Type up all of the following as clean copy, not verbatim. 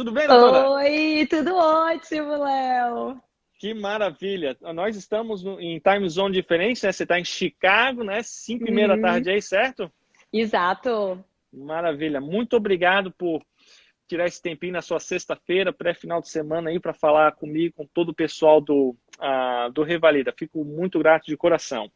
Tudo bem, doutora? Oi, tudo ótimo, Léo. Que maravilha. Nós estamos em time zone diferente, né? Você está em Chicago, né? 5:30 da Uhum, tarde aí, certo? exato. Maravilha. Muito obrigado por tirar esse tempinho na sua sexta-feira, pré-final de semana aí, para falar comigo, com todo o pessoal do Revalida. Fico muito grato de coração.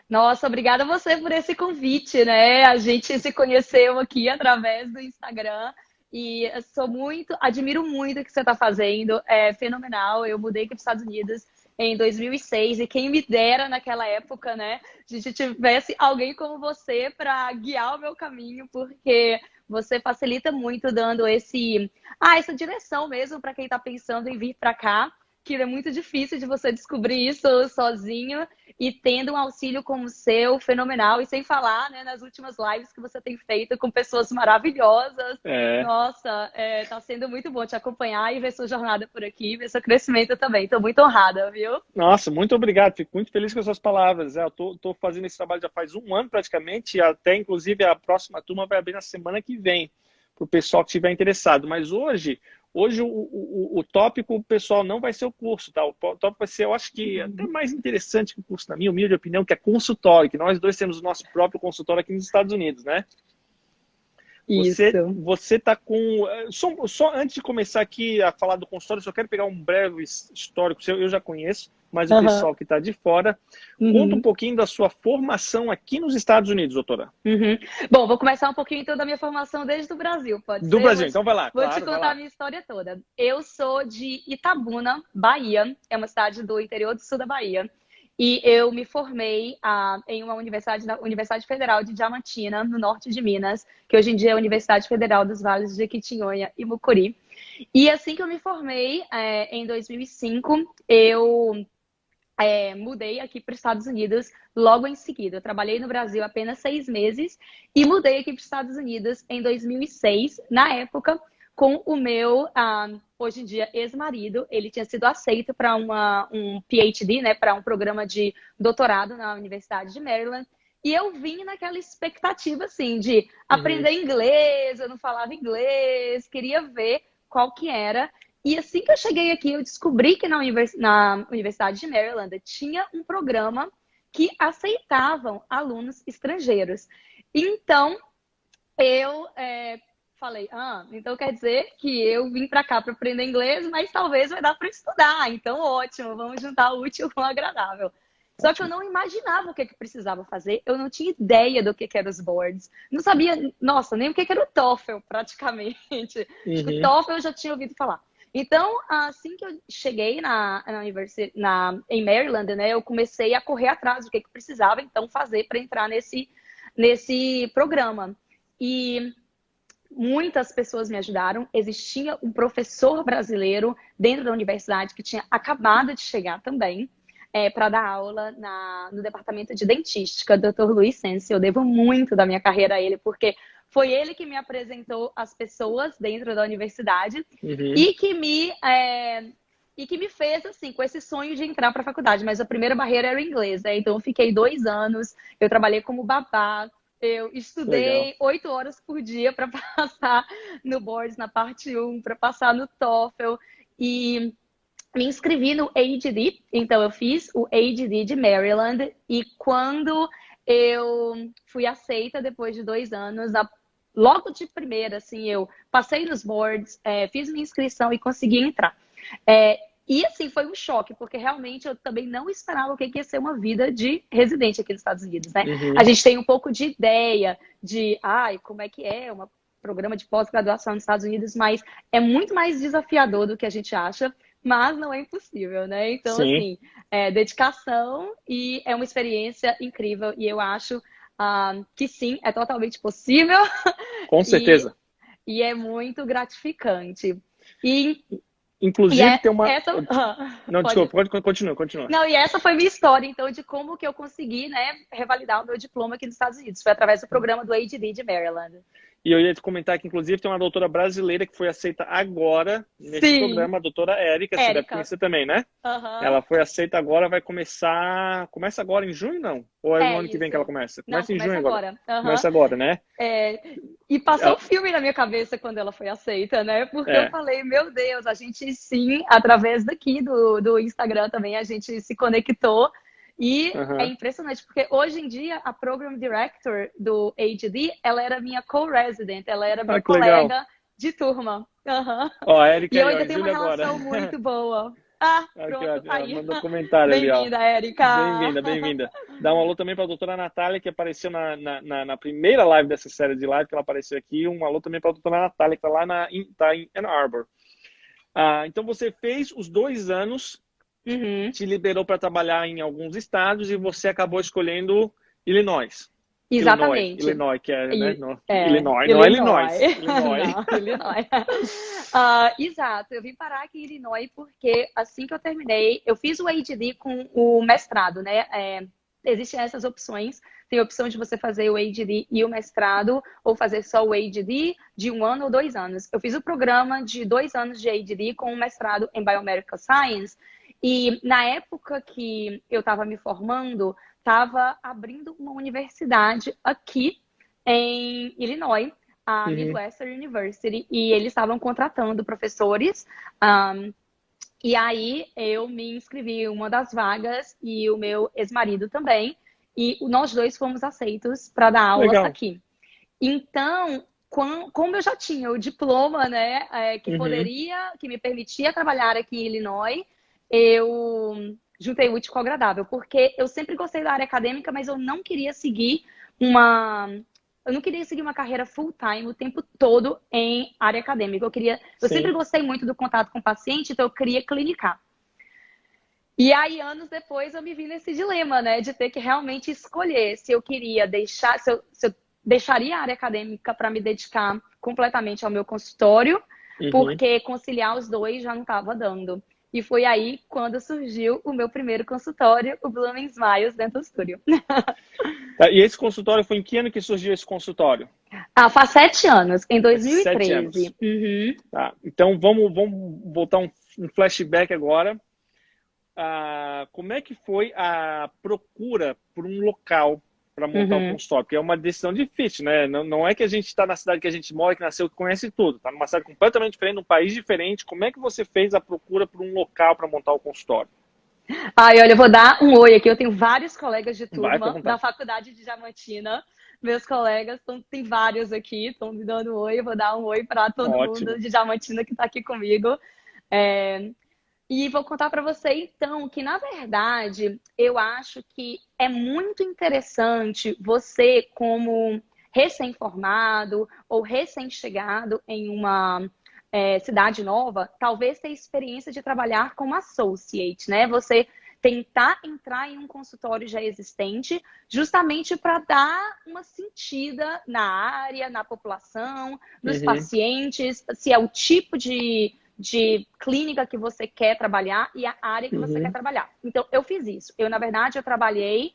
Nossa, obrigada a você por esse convite, né? A gente se conheceu aqui através do Instagram e eu admiro muito o que você está fazendo. É fenomenal. Eu mudei aqui para os Estados Unidos em 2006 e quem me dera naquela época, né? A gente tivesse alguém como você para guiar o meu caminho, porque você facilita muito dando essa direção mesmo para quem está pensando em vir para cá, que é muito difícil de você descobrir isso sozinho e tendo um auxílio como o seu, fenomenal. E sem falar, né, nas últimas lives que você tem feito com pessoas maravilhosas. É, Nossa, tá sendo muito bom te acompanhar e ver sua jornada por aqui, ver seu crescimento também. Estou muito honrada, viu? nossa, muito obrigado. Fico muito feliz com as suas palavras. Eu tô fazendo esse trabalho já faz um ano praticamente, e até inclusive a próxima turma vai abrir na semana que vem, para o pessoal que estiver interessado. Mas hoje o tópico, o pessoal, não vai ser o curso, tá? O tópico vai ser, eu acho que até mais interessante que o curso, na minha humilde opinião, que é consultório, que nós dois temos o nosso próprio consultório aqui nos Estados Unidos, né? Isso. Você tá com. Só antes de começar aqui a falar do consultório, só quero pegar um breve histórico seu, eu já conheço, mas o Aham. pessoal que está de fora. Conta um Uhum. pouquinho da sua formação aqui nos Estados Unidos, doutora. Uhum. Bom, vou começar um pouquinho então da minha formação desde o Brasil, pode Do ser? Brasil, então vai lá, Vou te claro, vai contar a lá. minha história toda. Eu sou de Itabuna, Bahia, é uma cidade do interior do sul da Bahia. E eu me formei em uma universidade, na Universidade Federal de Diamantina, no norte de Minas, que hoje em dia é a Universidade Federal dos Vales de Jequitinhonha e Mucuri. E assim que eu me formei, em 2005, eu mudei aqui para os Estados Unidos logo em seguida. Eu trabalhei no Brasil apenas 6 meses e mudei aqui para os Estados Unidos em 2006, na época, com o meu, hoje em dia, ex-marido. Ele tinha sido aceito para um PhD, né, para um programa de doutorado na Universidade de Maryland. E eu vim naquela expectativa, assim, de Uhum. aprender inglês, eu não falava inglês, queria ver qual que era. E assim que eu cheguei aqui, eu descobri que na Universidade de Maryland tinha um programa que aceitavam alunos estrangeiros. Então, eu falei, então quer dizer que eu vim para cá para aprender inglês, mas talvez vai dar para estudar. Então, ótimo, vamos juntar o útil com o agradável. Só que eu Ótimo. não imaginava o que precisava fazer, eu não tinha ideia do que eram os boards, não sabia, nossa, nem o que era o TOEFL, praticamente. Acho que o Uhum. TOEFL eu já tinha ouvido falar. Então, assim que eu cheguei em Maryland, né, eu comecei a correr atrás do que precisava então fazer para entrar nesse programa. E muitas pessoas me ajudaram. Existia um professor brasileiro dentro da universidade que tinha acabado de chegar também, para dar aula no departamento de dentística, Dr. Luiz Sense. Eu devo muito da minha carreira a ele, porque foi ele que me apresentou as pessoas dentro da universidade Uhum. e que me fez, assim, com esse sonho de entrar para a faculdade. Mas a primeira barreira era o inglês, né? Então, eu fiquei 2 anos, eu trabalhei como babá, eu Legal. estudei 8 horas por dia para passar no Boards, na parte 1, para passar no TOEFL. E me inscrevi no ADD, então eu fiz o ADD de Maryland. E quando eu fui aceita, depois de 2 anos, logo de primeira, assim, eu passei nos boards, fiz minha inscrição e consegui entrar. E assim, foi um choque, porque realmente eu também não esperava o que ia ser uma vida de residente aqui nos Estados Unidos, né? A Uhum. gente tem um pouco de ideia de, como é que é um programa de pós-graduação nos Estados Unidos, mas é muito mais desafiador do que a gente acha, mas não é impossível, né? Então, Sim, assim, dedicação e é uma experiência incrível e eu acho que sim, é totalmente possível com e, certeza. e é muito gratificante. E, e Inclusive, é tem uma. essa. Não, Pode. desculpa, pode continuar, continua. Não, e essa foi minha história, então, de como que eu consegui, né, revalidar o meu diploma aqui nos Estados Unidos. Foi através do programa do ADD de Maryland. E eu ia te comentar que, inclusive, tem uma doutora brasileira que foi aceita agora nesse Sim, programa, a doutora Érica, você deve Érica. conhecer também, né? Aham. Ela foi aceita agora, vai começar... Começa agora em junho, não? Ou é no É ano que vem que ela isso. começa? Não, Começa em junho começa agora. agora. Aham. Começa agora, né? É, e passou um Ela- filme na minha cabeça quando ela foi aceita, né? Porque eu É. falei, meu Deus, a gente sim, através daqui do Instagram também, a gente se conectou. E é Aham. impressionante, porque hoje em dia a Program Director do ADD, ela era minha co-resident, ela era minha Ah, que legal. colega de turma. Aham. Ó, a E Érica eu aí, ó, ainda em tenho uma julho agora. relação muito boa. Ah, Aqui, ó, pronto, ela aí. mandou comentário ali, ó. Bem-vinda, Érica. Bem-vinda, bem-vinda. Dá um alô também para a doutora Natália, que apareceu na primeira live dessa série de live, que ela apareceu aqui. Um alô também para a doutora Natália, que está lá tá em Ann Arbor. Então, você fez os 2 anos, Uhum. te liberou para trabalhar em alguns estados e você acabou escolhendo Illinois. Exatamente. Illinois, que é, né? No, É, Illinois, não é Illinois. Illinois. Illinois. Não, Illinois. Exato, eu vim parar aqui em Illinois porque assim que eu terminei, eu fiz o ADD com o mestrado, né? Existem essas opções. Tem a opção de você fazer o ADD e o mestrado, ou fazer só o ADD de 1 ano ou 2 anos. Eu fiz o programa de 2 anos de ADD com o mestrado em Biomedical Science. E na época que eu estava me formando, estava abrindo uma universidade aqui em Illinois, a Uhum. Midwestern University, e eles estavam contratando professores. E aí eu me inscrevi em uma das vagas e o meu ex-marido também, e nós dois fomos aceitos para dar aula Legal. aqui. Então, como eu já tinha o diploma, né, Uhum. que me permitia trabalhar aqui em Illinois, eu juntei o útil com o agradável, porque eu sempre gostei da área acadêmica, mas eu não queria seguir uma carreira full time o tempo todo em área acadêmica. Eu sempre Sim. gostei muito do contato com o paciente, então eu queria clinicar. E aí, anos depois, eu me vi nesse dilema, né, de ter que realmente escolher se eu queria deixar, se eu deixaria a área acadêmica para me dedicar completamente ao meu consultório, Uhum. porque conciliar os dois já não estava dando. E foi aí quando surgiu o meu primeiro consultório, o Blooming Smiles Dental Studio. Tá, e esse consultório, foi em que ano que surgiu esse consultório? Faz 7 anos, em Faz 7 anos. 2013. Uhum. Tá, então vamos voltar um flashback agora. Como é que foi a procura por um local para montar o Uhum. consultório? Porque é uma decisão difícil, né? Não é que a gente está na cidade que a gente mora, que nasceu, que conhece tudo. Está numa cidade completamente diferente, num país diferente. Como é que você fez a procura por um local para montar o consultório? Ai, olha, eu vou dar um oi aqui. Eu tenho vários colegas de Vai para turma da vontade. faculdade de Diamantina. Meus colegas, tem vários aqui, estão me dando um oi. Eu vou dar um oi para todo mundo Ótimo. de Diamantina que está aqui comigo. E vou contar para você, então, que na verdade eu acho que é muito interessante você, como recém-formado ou recém-chegado em uma cidade nova, talvez ter experiência de trabalhar como associate, né? Você tentar entrar em um consultório já existente, justamente para dar uma sentida na área, na população, nos Uhum, pacientes, se é o tipo de clínica que você quer trabalhar e a área que você quer uhum, trabalhar. Então, eu fiz isso. Na verdade, eu trabalhei,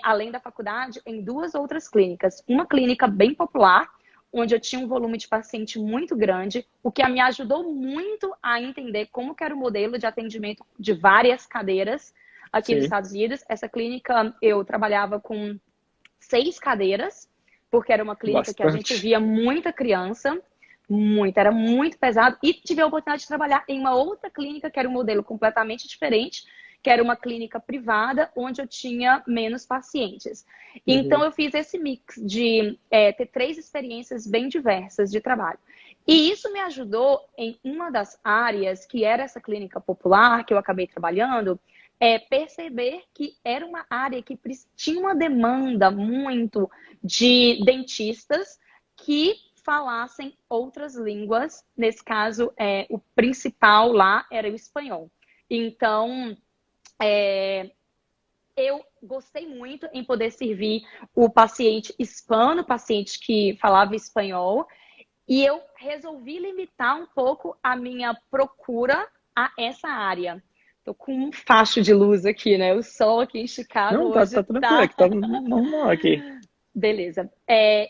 além da faculdade, em 2 outras clínicas. Uma clínica bem popular, onde eu tinha um volume de paciente muito grande, o que me ajudou muito a entender como que era o modelo de atendimento de várias cadeiras aqui nos sim, Estados Unidos. Essa clínica, eu trabalhava com 6 cadeiras, porque era uma clínica que a gente bastante. via muita criança, era muito pesado. E tive a oportunidade de trabalhar em uma outra clínica, que era um modelo completamente diferente, que era uma clínica privada, onde eu tinha menos pacientes. Então, Uhum, eu fiz esse mix de ter 3 experiências bem diversas de trabalho. E isso me ajudou em uma das áreas, que era essa clínica popular, que eu acabei trabalhando, perceber que era uma área que tinha uma demanda muito de dentistas que falassem outras línguas. Nesse caso, o principal lá era o espanhol. Então, eu gostei muito em poder servir o paciente hispano, paciente que falava espanhol, e eu resolvi limitar um pouco a minha procura a essa área. Tô com um facho de luz aqui, né? O sol aqui em Chicago não, tá hoje tranquilo, é tá que tá normal aqui. beleza.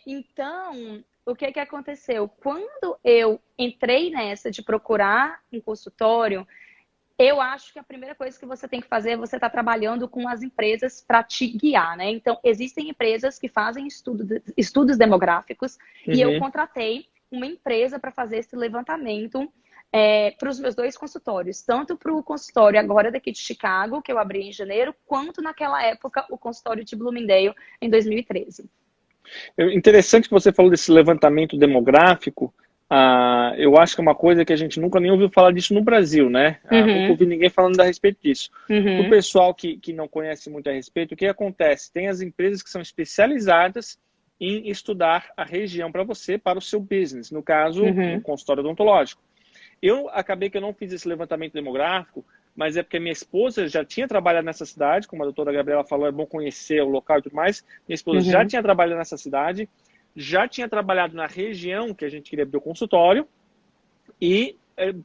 Então, o que que aconteceu? Quando eu entrei nessa de procurar um consultório, eu acho que a primeira coisa que você tem que fazer é você estar trabalhando com as empresas para te guiar, né? Então, existem empresas que fazem estudos demográficos e eu contratei uma empresa para fazer esse levantamento para os meus 2 consultórios. Tanto para o consultório agora daqui de Chicago, que eu abri em janeiro, quanto naquela época o consultório de Bloomingdale em 2013. Interessante que você falou desse levantamento demográfico. Eu acho que é uma coisa que a gente nunca nem ouviu falar disso no Brasil, né? Nunca ouvi ninguém falando a respeito disso. Para o pessoal que não conhece muito a respeito, o que acontece? Tem as empresas que são especializadas em estudar a região para você, para o seu business. No caso, o consultório odontológico. Eu acabei que eu não fiz esse levantamento demográfico, mas é porque a minha esposa já tinha trabalhado nessa cidade, como a doutora Gabriela falou, é bom conhecer o local e tudo mais. Minha esposa já tinha trabalhado nessa cidade, já tinha trabalhado na região que a gente queria abrir o consultório, e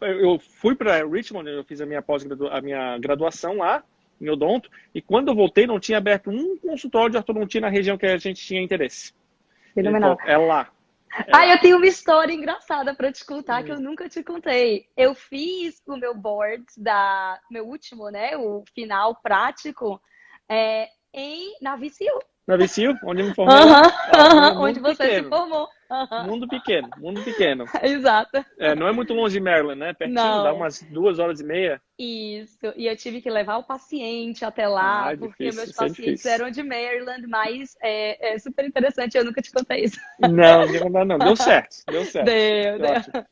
eu fui para Richmond, eu fiz a minha graduação lá, em odonto, e quando eu voltei não tinha aberto um consultório de ortodontia na região que a gente tinha interesse. Fenomenal. É lá. Eu tenho uma história engraçada para te contar que eu nunca te contei. Eu fiz o meu board meu último, né, o final prático, na VCU. Na VCU, onde eu me formei. Onde você se formou. Mundo pequeno. Exato. Não é muito longe de Maryland, né? Pertinho, não. Dá umas 2 horas e meia. Isso. E eu tive que levar o paciente até lá, porque meus pacientes eram de Maryland, mas é super interessante, eu nunca te contei isso. Não. Deu certo. Deu.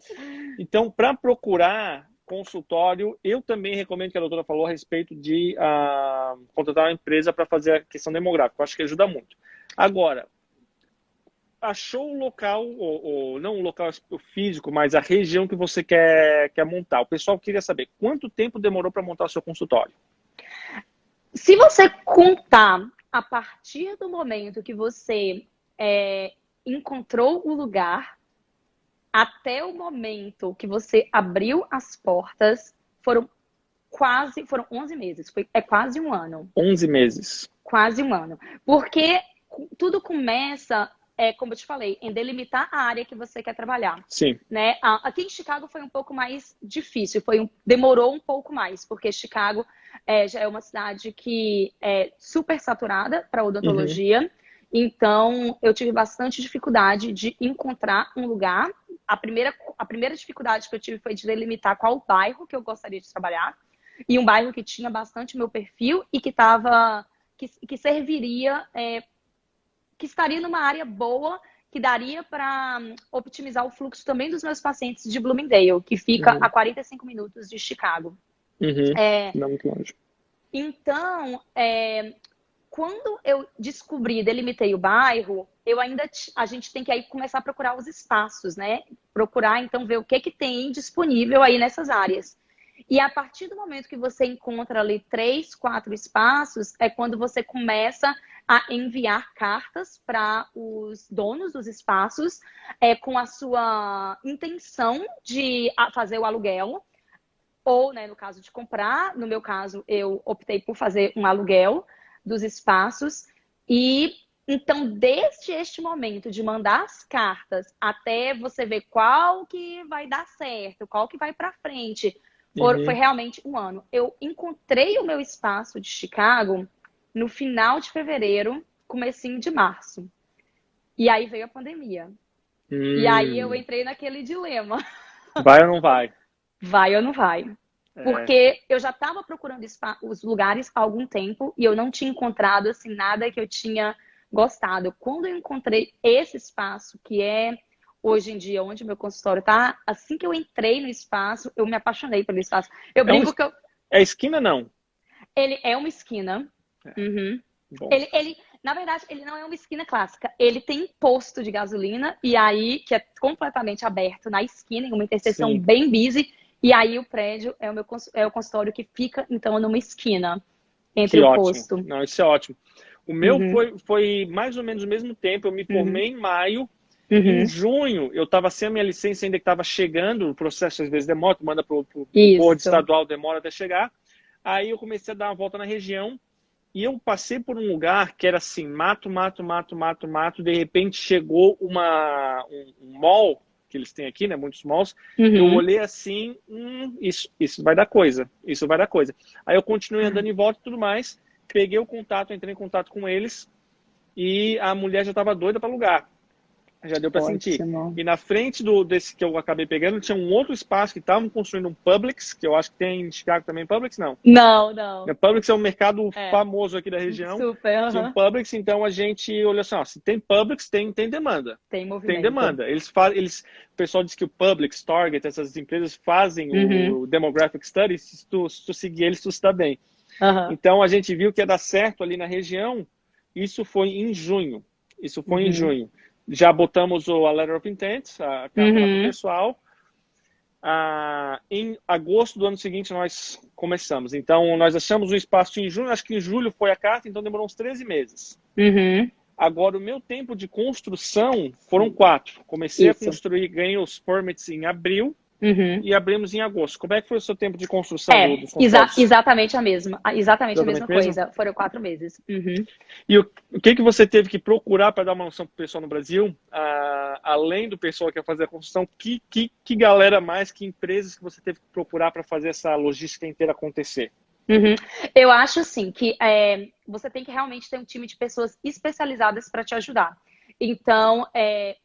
Então, para procurar consultório, eu também recomendo que a doutora falou a respeito de contratar uma empresa para fazer a questão demográfica. Eu acho que ajuda muito. Agora, achou o local, ou não o local físico, mas a região que você quer montar. O pessoal queria saber quanto tempo demorou para montar o seu consultório. Se você contar a partir do momento que você encontrou o lugar, até o momento que você abriu as portas, foram 11 meses. É quase um ano. 11 meses. Quase um ano. Porque tudo começa, como eu te falei, em delimitar a área que você quer trabalhar. Sim. Né? Aqui em Chicago foi um pouco mais difícil, demorou um pouco mais, porque Chicago já é uma cidade que é super saturada para odontologia. Então, eu tive bastante dificuldade de encontrar um lugar. A primeira dificuldade que eu tive foi de delimitar qual bairro que eu gostaria de trabalhar. E um bairro que tinha bastante meu perfil e que serviria, que estaria numa área boa, que daria para optimizar o fluxo também dos meus pacientes de Bloomingdale, que fica a 45 minutos de Chicago. Não muito longe. Então, quando eu delimitei o bairro, a gente tem que aí começar a procurar os espaços, né? Procurar, então, ver o que tem disponível aí nessas áreas. E a partir do momento que você encontra ali 3, 4 espaços, é quando você começa a enviar cartas para os donos dos espaços com a sua intenção de fazer o aluguel. Ou, né, no caso de comprar, no meu caso, eu optei por fazer um aluguel dos espaços. E então, desde este momento de mandar as cartas até você ver qual que vai dar certo, qual que vai para frente, foi realmente um ano. Eu encontrei o meu espaço de Chicago no final de fevereiro, comecinho de março. E aí veio a pandemia. E aí eu entrei naquele dilema. Vai ou não vai? Vai ou não vai? Porque eu já estava procurando os lugares há algum tempo e eu não tinha encontrado assim, nada que eu tinha gostado. Quando eu encontrei esse espaço, que é hoje em dia onde meu consultório está, assim que eu entrei no espaço, eu me apaixonei pelo espaço. Eu brinco que eu... É esquina, não? Ele é uma esquina. Na verdade, ele não é uma esquina clássica. Ele tem posto de gasolina e aí, que é completamente aberto na esquina, em uma interseção bem busy. E aí o prédio é o consultório que fica, então, numa esquina entre o posto. Não, isso é ótimo. O meu foi mais ou menos o mesmo tempo. Eu me formei em maio. Em junho, eu estava sem a minha licença, ainda que estava chegando. O processo às vezes demora, manda para o board estadual, demora até chegar. Aí eu comecei a dar uma volta na região E eu passei por um lugar que era assim, mato, mato, mato, mato, mato. De repente chegou um mall, que eles têm aqui, né? Muitos malls. Eu Uhum. olhei assim, isso vai dar coisa. Isso vai dar coisa. Aí eu continuei andando em volta e tudo mais. Peguei o contato, entrei em contato com eles. E a mulher já estava doida para alugar. Já deu para sentir. Ótimo. E na frente desse que eu acabei pegando, tinha um outro espaço que estavam construindo um Publix, que eu acho que tem em Chicago também. Publix, não. Não, não. Publix é um mercado É, famoso aqui da região. super, Tinha um aham. Publix, então a gente olhou assim, ó, se tem Publix, tem demanda. Tem Tem movimento. demanda. O pessoal diz que o Publix, Target, essas empresas fazem Uhum. o Demographic Study, se tu seguir eles, tu está bem. Aham. Então a gente viu que ia dar certo ali na região, isso foi em junho. Isso foi em Uhum. junho. Já botamos a Letter of Intent, a carta lá para o Uhum. pessoal. Em agosto do ano seguinte nós começamos. Então nós achamos um espaço em junho, acho que em julho foi a carta, então demorou uns 13 meses. Uhum. Agora, o meu tempo de construção foram 4. Comecei a Isso. construir, ganhei os permits em abril Uhum. e abrimos em agosto. Como é que foi o seu tempo de construção dos Exatamente a mesma. Exatamente a mesma Exatamente mesmo? coisa. Foram 4 meses. Uhum. E o que você teve que procurar para dar uma noção para o pessoal no Brasil? Além do pessoal que ia fazer a construção, que galera mais, que empresas que você teve que procurar para fazer essa logística inteira acontecer? Uhum. Eu acho assim que você tem que realmente ter um time de pessoas especializadas para te ajudar. Então,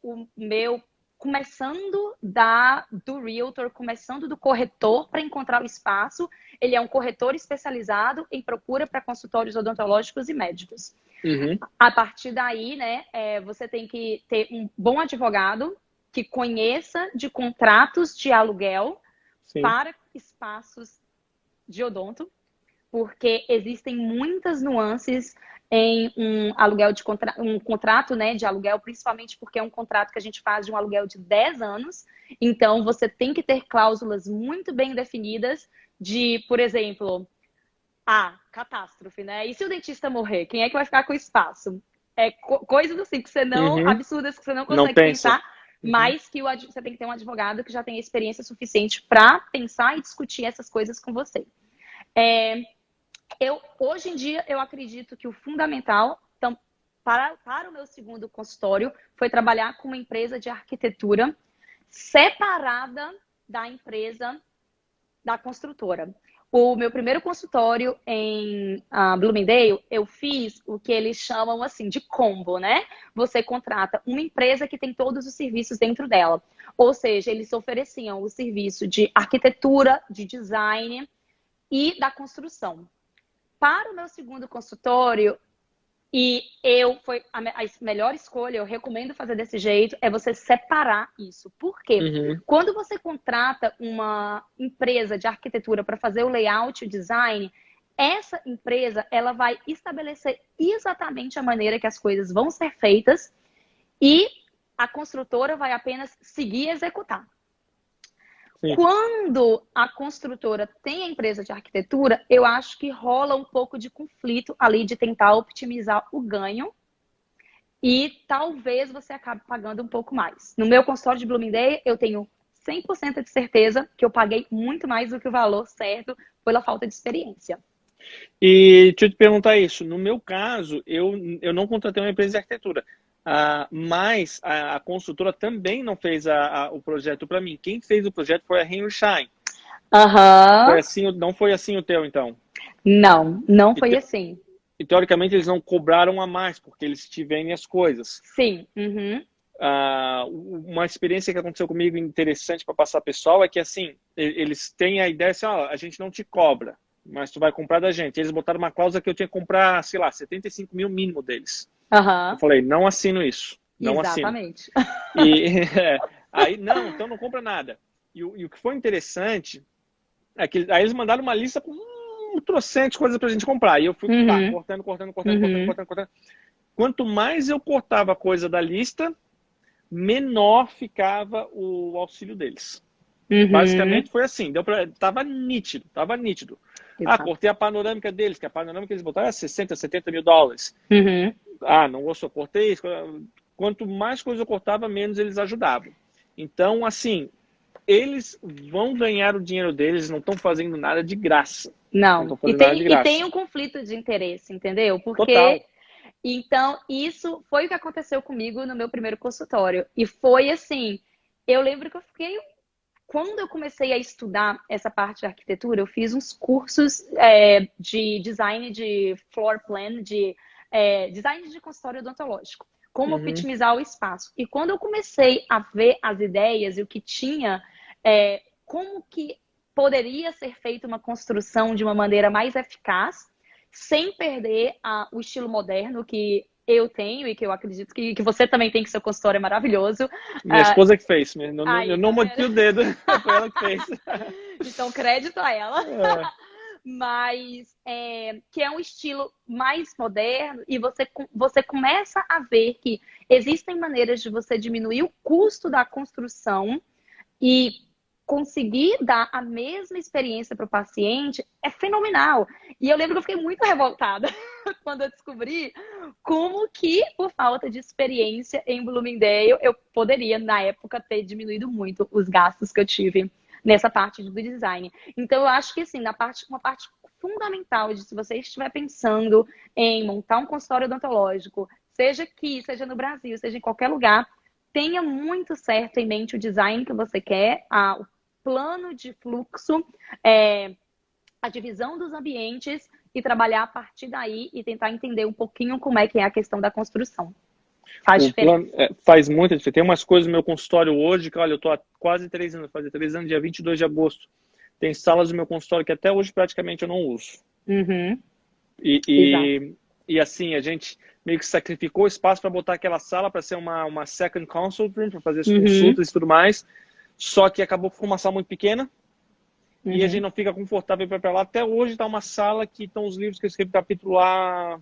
o meu começando do realtor, começando do corretor para encontrar o espaço, ele é um corretor especializado em procura para consultórios odontológicos e médicos. Uhum. A partir daí, né, você tem que ter um bom advogado que conheça de contratos de aluguel Sim. para espaços de odonto, porque existem muitas nuances em um contrato, né, de aluguel, principalmente porque é um contrato que a gente faz de um aluguel de 10 anos. Então, você tem que ter cláusulas muito bem definidas de, por exemplo, catástrofe, né? E se o dentista morrer, quem é que vai ficar com o espaço? Coisas assim que você não, absurdas que você não consegue pensar, mas que você tem que ter um advogado que já tem experiência suficiente para pensar e discutir essas coisas com você. Hoje em dia, eu acredito que o fundamental para o meu segundo consultório foi trabalhar com uma empresa de arquitetura separada da empresa da construtora. O meu primeiro consultório em Bloomingdale, eu fiz o que eles chamam assim de combo, né? Você contrata uma empresa que tem todos os serviços dentro dela. Ou seja, eles ofereciam o serviço de arquitetura, de design e da construção. Para o meu segundo consultório, foi a melhor escolha, eu recomendo fazer desse jeito, é você separar isso. Por quê? Quando você contrata uma empresa de arquitetura para fazer o layout e o design, essa empresa ela vai estabelecer exatamente a maneira que as coisas vão ser feitas e a construtora vai apenas seguir e executar. Sim. Quando a construtora tem a empresa de arquitetura, eu acho que rola um pouco de conflito ali de tentar optimizar o ganho e talvez você acabe pagando um pouco mais. No meu consultório de Bloomingdale, eu tenho 100% de certeza que eu paguei muito mais do que o valor certo pela falta de experiência. E deixa eu te perguntar isso. No meu caso, eu não contratei uma empresa de arquitetura. Mas a construtora também não fez o projeto para mim. Quem fez o projeto foi a Henry Schein. Foi assim, não foi assim o teu, então? Não foi assim. E teoricamente eles não cobraram a mais, porque eles tiverem as coisas. Sim. Uma experiência que aconteceu comigo interessante para passar pessoal é que assim, eles têm a ideia assim, a gente não te cobra, mas tu vai comprar da gente. Eles botaram uma cláusula que eu tinha que comprar, sei lá, 75 mil mínimo deles. Eu falei, não assino isso. Não Exatamente. Assino. Aí, não, então não compra nada. E o que foi interessante é que aí eles mandaram uma lista com trocentas coisas pra gente comprar. E eu fui cortando. Quanto mais eu cortava a coisa da lista, menor ficava o auxílio deles. Basicamente foi assim. Tava nítido. Exato. Cortei a panorâmica deles, que a panorâmica eles botaram era 60, 70 mil dólares. Não gostou, cortei isso. Quanto mais coisa eu cortava, menos eles ajudavam. Então, assim, eles vão ganhar o dinheiro deles, não estão fazendo nada de graça. Não Não. estão fazendo nada de E graça. tem um conflito de interesse, entendeu? Total. Porque, então, isso foi o que aconteceu comigo no meu primeiro consultório. E foi assim, eu lembro que eu fiquei. Quando eu comecei a estudar essa parte de arquitetura, eu fiz uns cursos de design de floor plan, de design de consultório odontológico, como Uhum. otimizar o espaço. E quando eu comecei a ver as ideias e o que tinha, como que poderia ser feita uma construção de uma maneira mais eficaz, sem perder o estilo moderno que eu tenho e que eu acredito que você também tem, que seu consultório é maravilhoso. Minha esposa que fez, eu Aí, não tá meti vendo? o dedo, foi ela que fez. Então, crédito a ela. É. Mas que é um estilo mais moderno e você começa a ver que existem maneiras de você diminuir o custo da construção e conseguir dar a mesma experiência para o paciente é fenomenal. E eu lembro que eu fiquei muito revoltada quando eu descobri como que, por falta de experiência em Bloomingdale, eu poderia, na época, ter diminuído muito os gastos que eu tive nessa parte do design. Então, eu acho que, assim, uma parte fundamental de, se você estiver pensando em montar um consultório odontológico, seja aqui, seja no Brasil, seja em qualquer lugar, tenha muito certo em mente o design que você quer, o plano de fluxo, a divisão dos ambientes e trabalhar a partir daí e tentar entender um pouquinho como é que é a questão da construção. Faz O plano diferença. faz muita diferença. Tem umas coisas no meu consultório hoje que, olha, eu estou há quase 3 anos, fazer 3 anos, dia 22 de agosto. Tem salas do meu consultório que até hoje praticamente eu não uso. Uhum, E, exato. e, e assim, a gente meio que sacrificou espaço para botar aquela sala para ser uma second consult room, para fazer as Uhum, consultas e tudo mais. Só que acabou com uma sala muito pequena e a gente uhum. não fica confortável para lá. Até hoje está uma sala que estão os livros que eu escrevi capítulo lá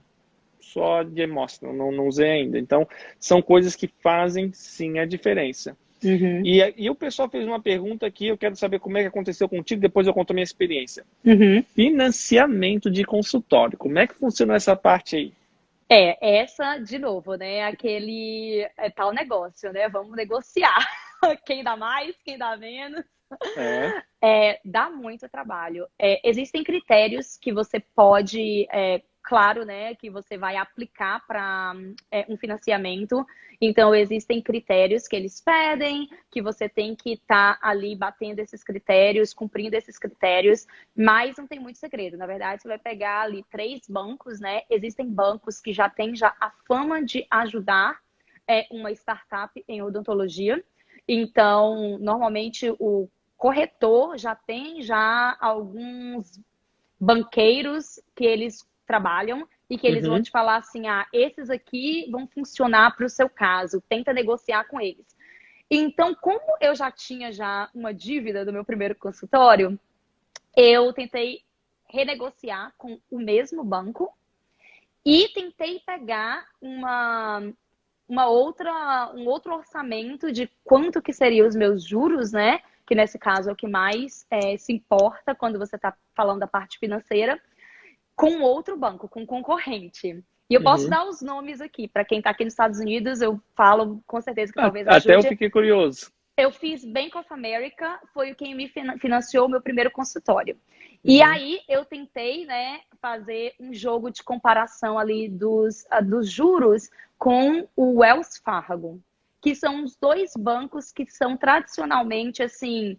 só de amostra, não usei ainda. Então, são coisas que fazem sim a diferença. Uhum, E o pessoal fez uma pergunta aqui, eu quero saber como é que aconteceu contigo, depois eu conto a minha experiência. uhum. Financiamento de consultório, como é que funciona essa parte aí? Essa, de novo, né? Aquele tal negócio, né? Vamos negociar. Quem dá mais, quem dá menos. É. Dá muito trabalho. Existem critérios que você pode, claro, né, que você vai aplicar para um financiamento. Então, existem critérios que eles pedem, que você tem que estar ali batendo esses critérios, cumprindo esses critérios, mas não tem muito segredo. Na verdade, você vai pegar ali 3 bancos, né? Existem bancos que já têm já a fama de ajudar uma startup em odontologia. Então, normalmente o corretor já tem já alguns banqueiros que eles trabalham e que eles vão Uhum, te falar assim, esses aqui vão funcionar para o seu caso, tenta negociar com eles. Então, como eu já tinha já uma dívida do meu primeiro consultório, eu tentei renegociar com o mesmo banco e tentei pegar um outro orçamento de quanto que seriam os meus juros, né? Que nesse caso é o que mais se importa quando você está falando da parte financeira, com outro banco, com concorrente. E eu posso uhum. dar os nomes aqui. Para quem está aqui nos Estados Unidos, eu falo com certeza que talvez Até eu ajude. fiquei curioso. Eu fiz Bank of America, foi quem me financiou o meu primeiro consultório. E Uhum, aí eu tentei, né, fazer um jogo de comparação ali dos juros com o Wells Fargo, que são os 2 bancos que são tradicionalmente, assim,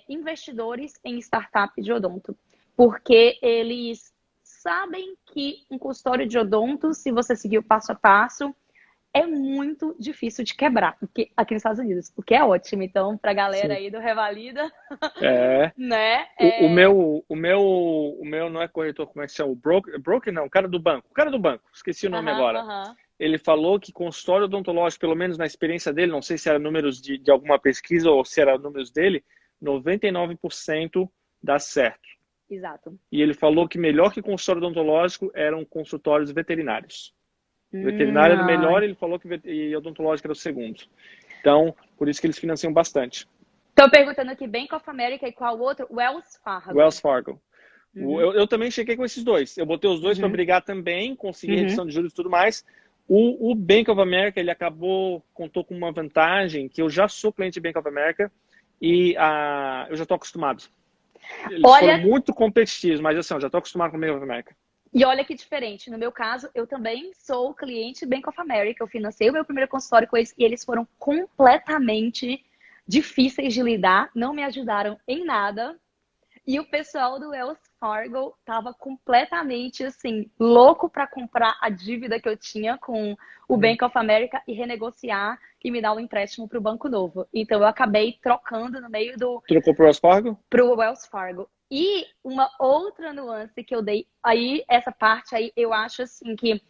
investidores em startup de odonto. Porque eles sabem que um consultório de odonto, se você seguir o passo a passo, é muito difícil de quebrar aqui nos Estados Unidos, o que é ótimo. Então, para a galera sim. aí do Revalida, É. né? O meu não é corretor, como é que chama? O broker não, o cara do banco. O cara do banco, esqueci o nome Aham, agora. aham. Ele falou que consultório odontológico, pelo menos na experiência dele, não sei se era números de alguma pesquisa ou se era números dele, 99% dá certo. Exato. E ele falou que melhor que consultório odontológico eram consultórios veterinários. Veterinário era o melhor, Ai. ele falou que e odontológico era o segundo. Então, por isso que eles financiam bastante. Tô perguntando aqui Bank of America e qual outro? Wells Fargo. Wells Fargo. Uhum, Eu também chequei com esses dois. Eu botei os dois para uhum, brigar também, consegui uhum, redução de juros e tudo mais. O Bank of America, ele contou com uma vantagem, que eu já sou cliente de Bank of America, e eu já estou acostumado. Eles Olha, foram muito competitivos, mas assim, eu já estou acostumado com o Bank of America. e olha que diferente. No meu caso, eu também sou cliente Bank of America. Eu financei o meu primeiro consultório com eles e eles foram completamente difíceis de lidar, não me ajudaram em nada. E o pessoal do Wells Fargo tava completamente assim, louco para comprar a dívida que eu tinha com o Bank of America e renegociar e me dar um empréstimo para o banco novo. Então eu acabei trocando no meio do Trocou pro Wells Fargo? pro Wells Fargo. E uma outra nuance que eu dei, aí essa parte aí eu acho assim que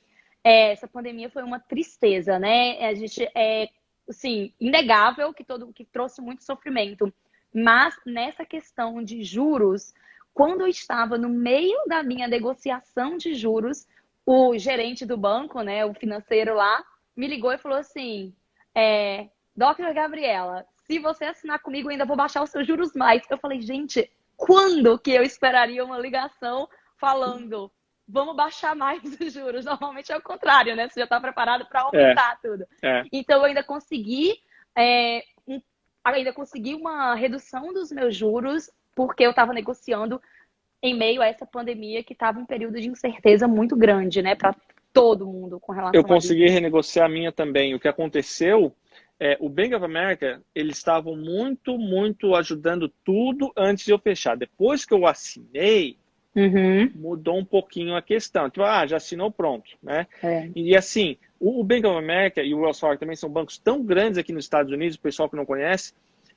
essa pandemia foi uma tristeza, né? A gente assim, inegável que trouxe muito sofrimento. Mas nessa questão de juros, quando eu estava no meio da minha negociação de juros, o gerente do banco, né, o financeiro lá, me ligou e falou assim: Dr. Gabriela, se você assinar comigo, eu ainda vou baixar os seus juros mais. Eu falei, gente, quando que eu esperaria uma ligação falando, vamos baixar mais os juros? Normalmente é o contrário, né? Você já está preparado para aumentar tudo. Então, eu ainda consegui uma redução dos meus juros, porque eu estava negociando em meio a essa pandemia que estava um período de incerteza muito grande, né, para todo mundo com relação eu consegui renegociar a minha também. O que aconteceu o Bank of America, eles estavam muito, muito ajudando tudo antes de eu fechar. Depois que eu assinei, mudou um pouquinho a questão. Tipo, já assinou, pronto, né? E assim, o Bank of America e o Wells Fargo também são bancos tão grandes aqui nos Estados Unidos, o pessoal que não conhece,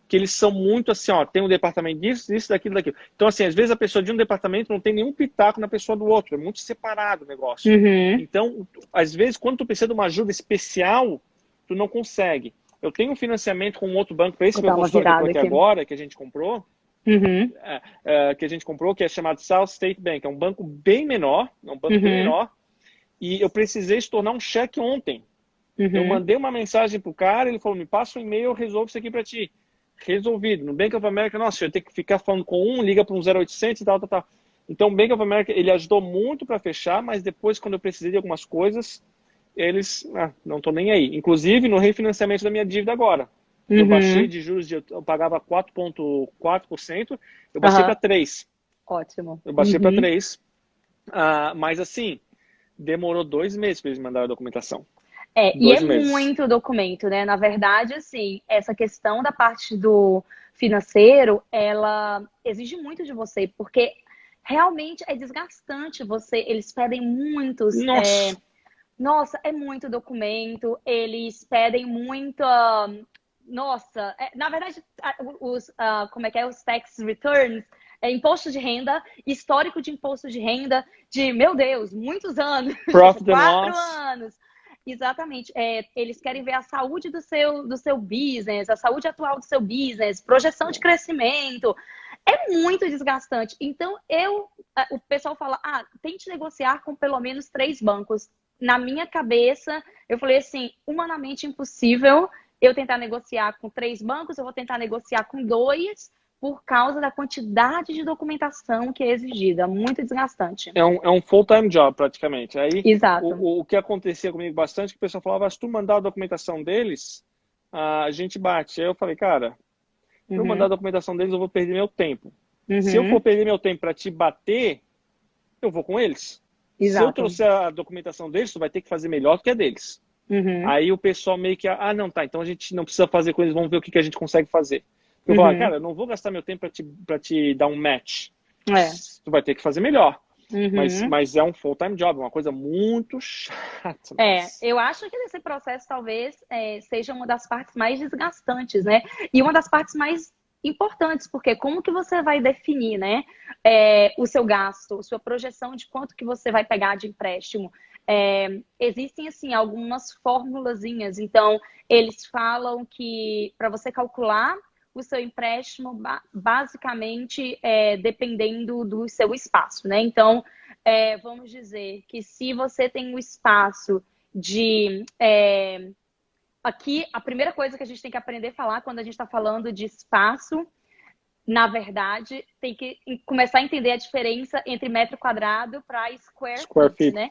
que eles são muito assim, tem um departamento disso, disso, daquilo, daquilo. Então, assim, às vezes a pessoa de um departamento não tem nenhum pitaco na pessoa do outro, é muito separado o negócio. Então, às vezes, quando tu precisa de uma ajuda especial, tu não consegue. Eu tenho um financiamento com um outro banco para esse meu consultório que eu tô aqui agora, que a gente comprou, que é chamado South State Bank, é um banco bem menor, e eu precisei se tornar um cheque ontem. Eu mandei uma mensagem pro cara, ele falou, me passa um e-mail, eu resolvo isso aqui para ti. Resolvido. No Bank of America, nossa, eu tenho que ficar falando com liga para um 0800 e tal. Então, o Bank of America, ele ajudou muito para fechar, mas depois, quando eu precisei de algumas coisas, eles, não tô nem aí. Inclusive, no refinanciamento da minha dívida agora. Eu baixei de juros, eu pagava 4,4%, eu baixei para 3%. Ótimo. Eu baixei para 3%. Mas assim, demorou 2 meses para eles mandarem a documentação. E é muito documento, né? Na verdade, assim, essa questão da parte do financeiro, ela exige muito de você, porque realmente é desgastante eles pedem muitos. Nossa, é muito documento, eles pedem muita. Nossa, na verdade, os tax returns, imposto de renda, histórico de imposto de renda de, meu Deus, muitos anos, Profit 4 anos. Exatamente. Eles querem ver a saúde do seu business, a saúde atual do seu business, projeção de crescimento. É muito desgastante. Então, o pessoal fala, tente negociar com pelo menos 3 bancos. Na minha cabeça, eu falei assim, humanamente impossível eu tentar negociar com 3 bancos, eu vou tentar negociar com 2, por causa da quantidade de documentação que é exigida. Muito desgastante. É um full-time job, praticamente. Aí, exato. O que acontecia comigo bastante, que o pessoal falava, se tu mandar a documentação deles, a gente bate. Aí eu falei, cara, se eu mandar a documentação deles, eu vou perder meu tempo. Se eu for perder meu tempo para te bater, eu vou com eles. Exato. Se eu trouxer a documentação deles, tu vai ter que fazer melhor do que a deles. Aí o pessoal meio que, não, tá, então a gente não precisa fazer com eles, vamos ver o que a gente consegue fazer. Eu falo, cara, eu não vou gastar meu tempo para te dar um match. Tu vai ter que fazer melhor. Mas é um full-time job, uma coisa muito chata. Eu acho que esse processo talvez seja uma das partes mais desgastantes, né? E uma das partes mais importantes, porque como que você vai definir, né, o seu gasto, sua projeção de quanto que você vai pegar de empréstimo? Existem, assim, algumas formulazinhas. Então, eles falam que para você calcular o seu empréstimo, basicamente, dependendo do seu espaço, né? Então, vamos dizer que se você tem um espaço de... aqui, a primeira coisa que a gente tem que aprender a falar quando a gente está falando de espaço na verdade, tem que começar a entender a diferença entre metro quadrado para Square feet, feet. né?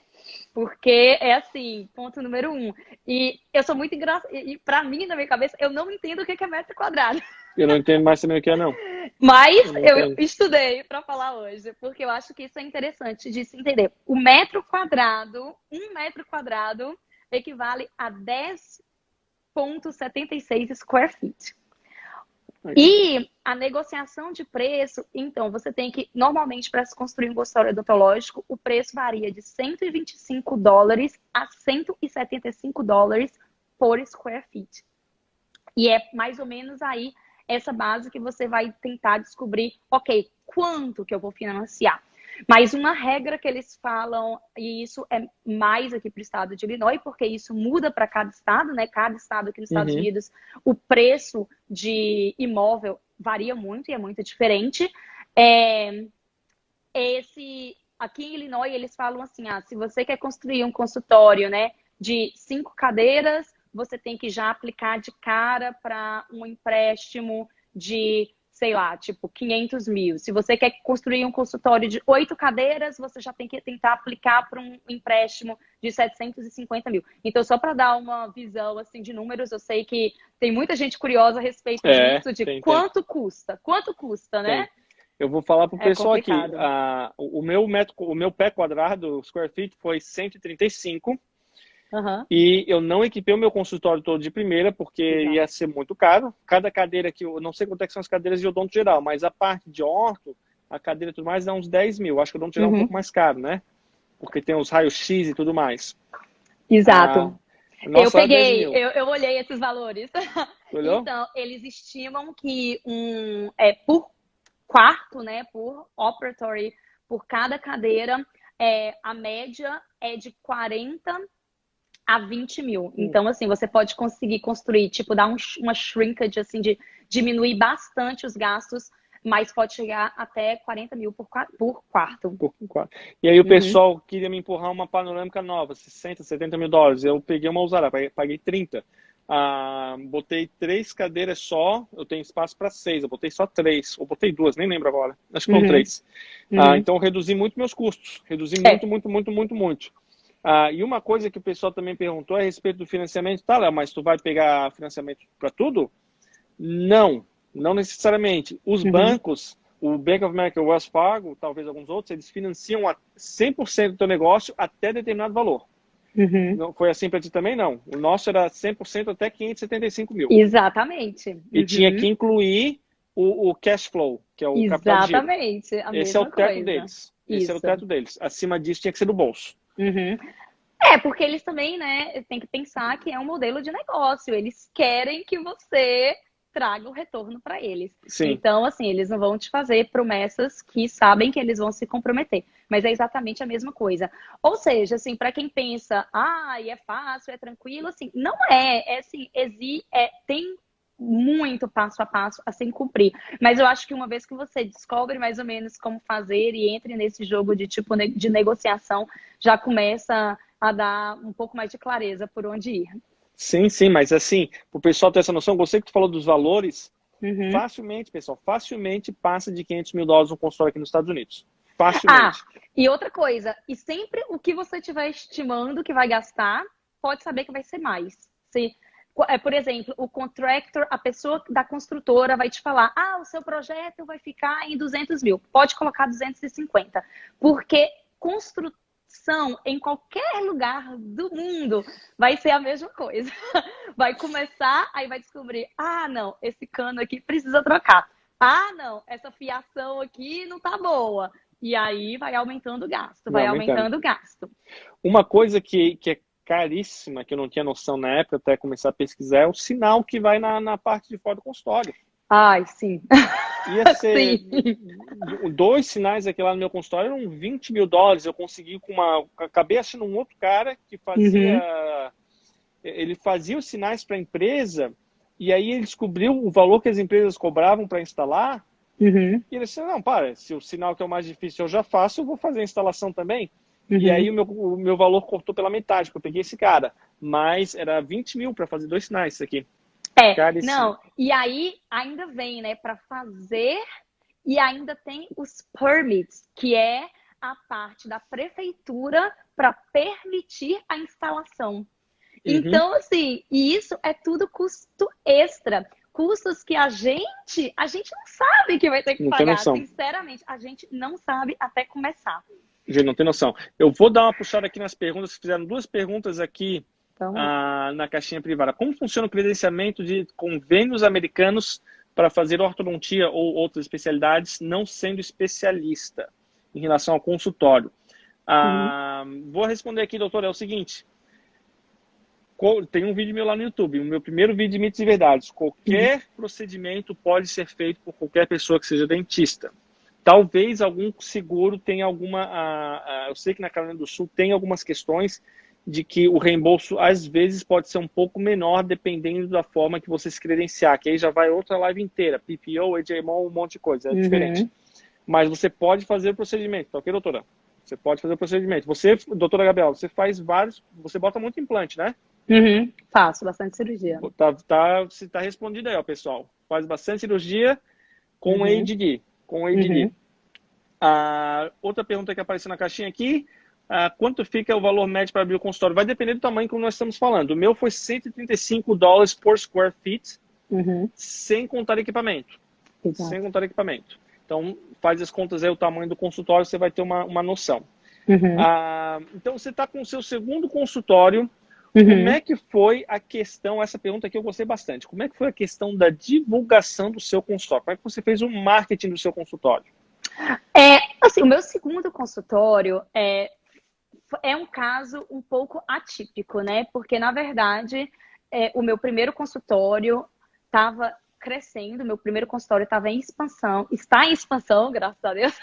Porque é assim, ponto número um. E eu sou muito engraçada. E para mim, na minha cabeça, eu não entendo o que é metro quadrado. Eu não entendo mais também o que é, não. Mas Eu não eu entendo. estudei para falar hoje, porque eu acho que isso é interessante de se entender. O metro quadrado, um metro quadrado, equivale a 10,76 square feet. E a negociação de preço, então, você tem que, normalmente, para se construir um consultório odontológico, o preço varia de $125 a $175 por square feet. E é mais ou menos aí essa base que você vai tentar descobrir, ok, quanto que eu vou financiar. Mas uma regra que eles falam, e isso é mais aqui para o estado de Illinois, porque isso muda para cada estado, né? Cada estado aqui nos Estados Unidos, o preço de imóvel varia muito e é muito diferente. Aqui em Illinois, eles falam assim, se você quer construir um consultório, né, de 5 cadeiras, você tem que já aplicar de cara para um empréstimo de, sei lá, tipo 500 mil. Se você quer construir um consultório de 8 cadeiras, você já tem que tentar aplicar para um empréstimo de 750 mil. Então, só para dar uma visão assim de números, eu sei que tem muita gente curiosa a respeito disso, de quanto custa, né? Eu vou falar para o pessoal aqui. complicado. O meu pé quadrado, square feet, foi 135. E eu não equipei o meu consultório todo de primeira, porque ia ser muito caro. Cada cadeira aqui, eu não sei quanto é que são as cadeiras de odonto geral, mas a parte de orto, a cadeira e tudo mais, dá uns 10 mil. Acho que o odonto geral é um pouco mais caro, né? Porque tem os raios-x e tudo mais. Exato. Nossa, eu peguei, eu olhei esses valores. Olhou? Então, eles estimam que por quarto, né, por operatory, por cada cadeira, a média é de 40 a 20 mil. Então, assim, você pode conseguir construir, tipo, dar uma shrinkage, assim, de diminuir bastante os gastos, mas pode chegar até 40 mil por quarto. E aí o pessoal queria me empurrar uma panorâmica nova, 60, 70 mil dólares. Eu peguei uma usada, paguei 30. Botei 3 cadeiras só, eu tenho espaço para 6. Eu botei só 3, ou botei 2, nem lembro agora. Acho que foram 3. Então, eu reduzi muito meus custos. Reduzi muito. E uma coisa que o pessoal também perguntou é a respeito do financiamento. Tá, Léo, mas tu vai pegar financiamento para tudo? Não necessariamente. Os bancos, o Bank of America, o Wells Fargo, talvez alguns outros, eles financiam a 100% do teu negócio até determinado valor. Não foi assim para ti também, não. O nosso era 100% até 575 mil. Exatamente. E tinha que incluir o cash flow, que é o capital de giro. Exatamente. Esse é o teto deles. Esse era o teto deles. Acima disso tinha que ser do bolso. Porque eles também, né, tem que pensar que é um modelo de negócio. Eles querem que você traga o retorno para eles. Sim. Então, assim, eles não vão te fazer promessas que sabem que eles vão se comprometer. Mas é exatamente a mesma coisa. Ou seja, assim, para quem pensa, é fácil, é tranquilo, assim, não é. Assim, tem muito passo a passo a se cumprir. Mas eu acho que uma vez que você descobre mais ou menos como fazer e entre nesse jogo de tipo de negociação, já começa a dar um pouco mais de clareza por onde ir. Sim, mas assim, o pessoal ter essa noção, gostei que tu falou dos valores, facilmente, pessoal, passa de 500 mil dólares um consultório aqui nos Estados Unidos. Facilmente. E outra coisa, e sempre o que você estiver estimando que vai gastar, pode saber que vai ser mais. Por exemplo, o contractor, a pessoa da construtora vai te falar, o seu projeto vai ficar em 200 mil. Pode colocar 250. Porque construção em qualquer lugar do mundo vai ser a mesma coisa. Vai começar, aí vai descobrir, não, esse cano aqui precisa trocar. Não, essa fiação aqui não tá boa. E aí vai aumentando o gasto, aumentando o gasto. Uma coisa que é caríssima, que eu não tinha noção na época, até começar a pesquisar, é o sinal que vai na parte de fora do consultório. Sim. Ia ser 2 sinais aqui lá no meu consultório, eram 20 mil dólares. Eu consegui acabei achando um outro cara que fazia, ele fazia os sinais para a empresa, e aí ele descobriu o valor que as empresas cobravam para instalar, e ele disse, não, se o sinal que é o mais difícil eu já faço, eu vou fazer a instalação também. E aí o meu valor cortou pela metade, porque eu peguei esse cara. Mas era 20 mil para fazer 2 sinais isso aqui. Caríssimo. Não, e aí ainda vem, né, para fazer, e ainda tem os permits, que é a parte da prefeitura para permitir a instalação. Uhum. Então, assim, e isso é tudo custo extra. Custos que a gente não sabe que vai ter que Não tem pagar. noção. Sinceramente, a gente não sabe até começar. Gente, não tem noção. Eu vou dar uma puxada aqui nas perguntas. Fizeram 2 perguntas aqui Então, na caixinha privada. Como funciona o credenciamento de convênios americanos para fazer ortodontia ou outras especialidades, não sendo especialista, em relação ao consultório? Vou responder aqui, doutor, é o seguinte. Tem um vídeo meu lá no YouTube, o meu primeiro vídeo de mitos e verdades. Qualquer procedimento pode ser feito por qualquer pessoa que seja dentista. Talvez algum seguro tenha alguma... eu sei que na Carolina do Sul tem algumas questões de que o reembolso, às vezes, pode ser um pouco menor, dependendo da forma que você se credenciar, que aí já vai outra live inteira, PPO, HMO, um monte de coisa, é diferente. Mas você pode fazer o procedimento, tá ok, doutora? Você pode fazer o procedimento. Você, doutora Gabriela, você faz vários, você bota muito implante, né? Faço bastante cirurgia. Você tá respondido aí, ó, pessoal. Faz bastante cirurgia com ADD. Com ADD. Outra pergunta que apareceu na caixinha aqui. Quanto fica o valor médio para abrir o consultório? Vai depender do tamanho que nós estamos falando. O meu foi $135 por square feet, sem contar equipamento. Exato. Sem contar equipamento. Então, faz as contas aí, o tamanho do consultório, você vai ter uma noção. Então, você está com o seu segundo consultório. Como é que foi a questão, essa pergunta aqui eu gostei bastante, como é que foi a questão da divulgação do seu consultório? Como é que você fez o marketing do seu consultório? Assim, o meu segundo consultório é um caso um pouco atípico, né? Porque, na verdade, o meu primeiro consultório estava crescendo, meu primeiro consultório estava em expansão, está em expansão, graças a Deus.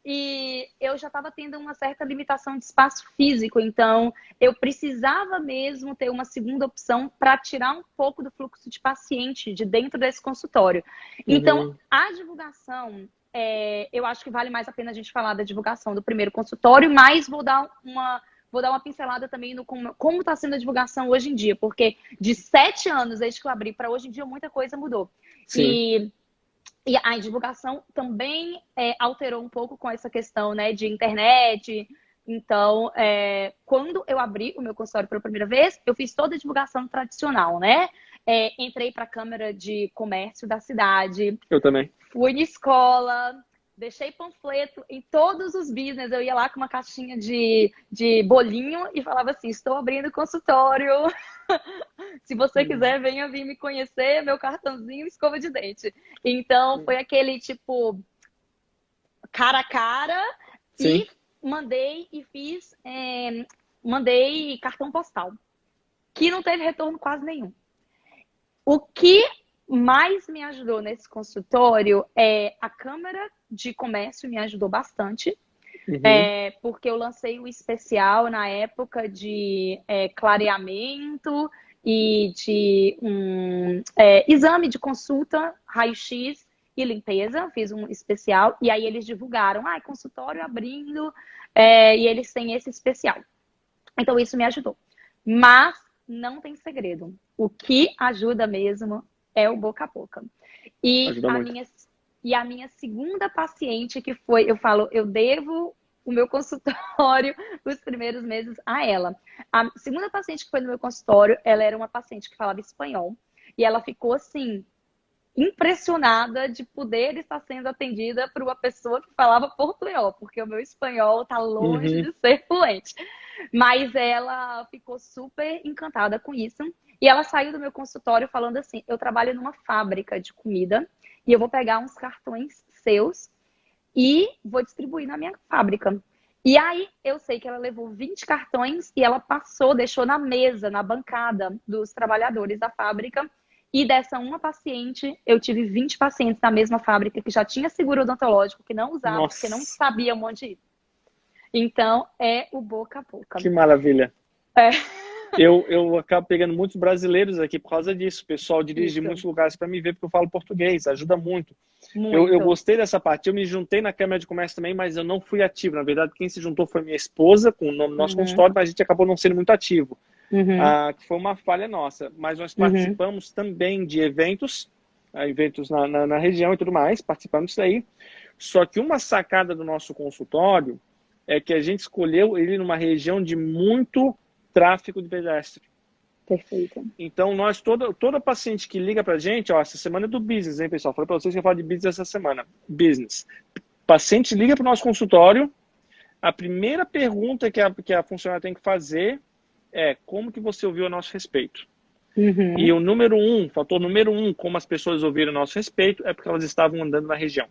E eu já estava tendo uma certa limitação de espaço físico, então eu precisava mesmo ter uma segunda opção para tirar um pouco do fluxo de paciente de dentro desse consultório. Então, a divulgação, eu acho que vale mais a pena a gente falar da divulgação do primeiro consultório, mas vou dar uma pincelada também no como está sendo a divulgação hoje em dia, porque de 7 anos desde que eu abri para hoje em dia, muita coisa mudou. Sim. E a divulgação também alterou um pouco com essa questão, né, de internet. Então, quando eu abri o meu consultório pela primeira vez, eu fiz toda a divulgação tradicional, né? Entrei para a Câmara de Comércio da cidade. Eu também. Fui na escola, deixei panfleto em todos os business. Eu ia lá com uma caixinha de bolinho e falava assim, estou abrindo consultório. Se você quiser, venha vir me conhecer, meu cartãozinho, escova de dente. Então, foi aquele tipo, cara a cara. Sim. E mandei e mandei cartão postal, que não teve retorno quase nenhum. O que mais me ajudou nesse consultório a Câmara de Comércio me ajudou bastante, porque eu lancei o especial na época de clareamento e de exame de consulta, raio-x e limpeza. Fiz um especial e aí eles divulgaram, consultório abrindo, e eles têm esse especial. Então isso me ajudou. Mas não tem segredo. O que ajuda mesmo é o boca a boca. E a minha segunda paciente, que foi, eu devo o meu consultório os primeiros meses a ela. A segunda paciente que foi no meu consultório, ela era uma paciente que falava espanhol. E ela ficou, assim, impressionada de poder estar sendo atendida por uma pessoa que falava portunhol, porque o meu espanhol tá longe de ser fluente. Mas ela ficou super encantada com isso. E ela saiu do meu consultório falando assim, eu trabalho numa fábrica de comida e eu vou pegar uns cartões seus e vou distribuir na minha fábrica. E aí, eu sei que ela levou 20 cartões e ela deixou na mesa, na bancada dos trabalhadores da fábrica. E dessa uma paciente, eu tive 20 pacientes na mesma fábrica que já tinha seguro odontológico, que não usava, porque não sabiam onde ir. Então, é o boca a boca. Que maravilha. Eu acabo pegando muitos brasileiros aqui por causa disso. O pessoal dirige de muitos lugares para me ver, porque eu falo português. Ajuda muito. Eu gostei dessa parte. Eu me juntei na Câmara de Comércio também, mas eu não fui ativo. Na verdade, quem se juntou foi minha esposa, com o nome do nosso consultório, mas a gente acabou não sendo muito ativo. Uhum. que foi uma falha nossa. Mas nós participamos também de eventos, eventos na região e tudo mais, participamos disso aí. Só que uma sacada do nosso consultório é que a gente escolheu ele numa região de muito tráfego de pedestre. Perfeito. Então, nós, toda paciente que liga pra gente, ó, essa semana é do business, hein, pessoal? Falei pra vocês que eu falo de business essa semana. Business. Paciente liga pro nosso consultório, a primeira pergunta que a funcionária tem que fazer é como que você ouviu a nosso respeito? E o fator número um, como as pessoas ouviram a nosso respeito, é porque elas estavam andando na região.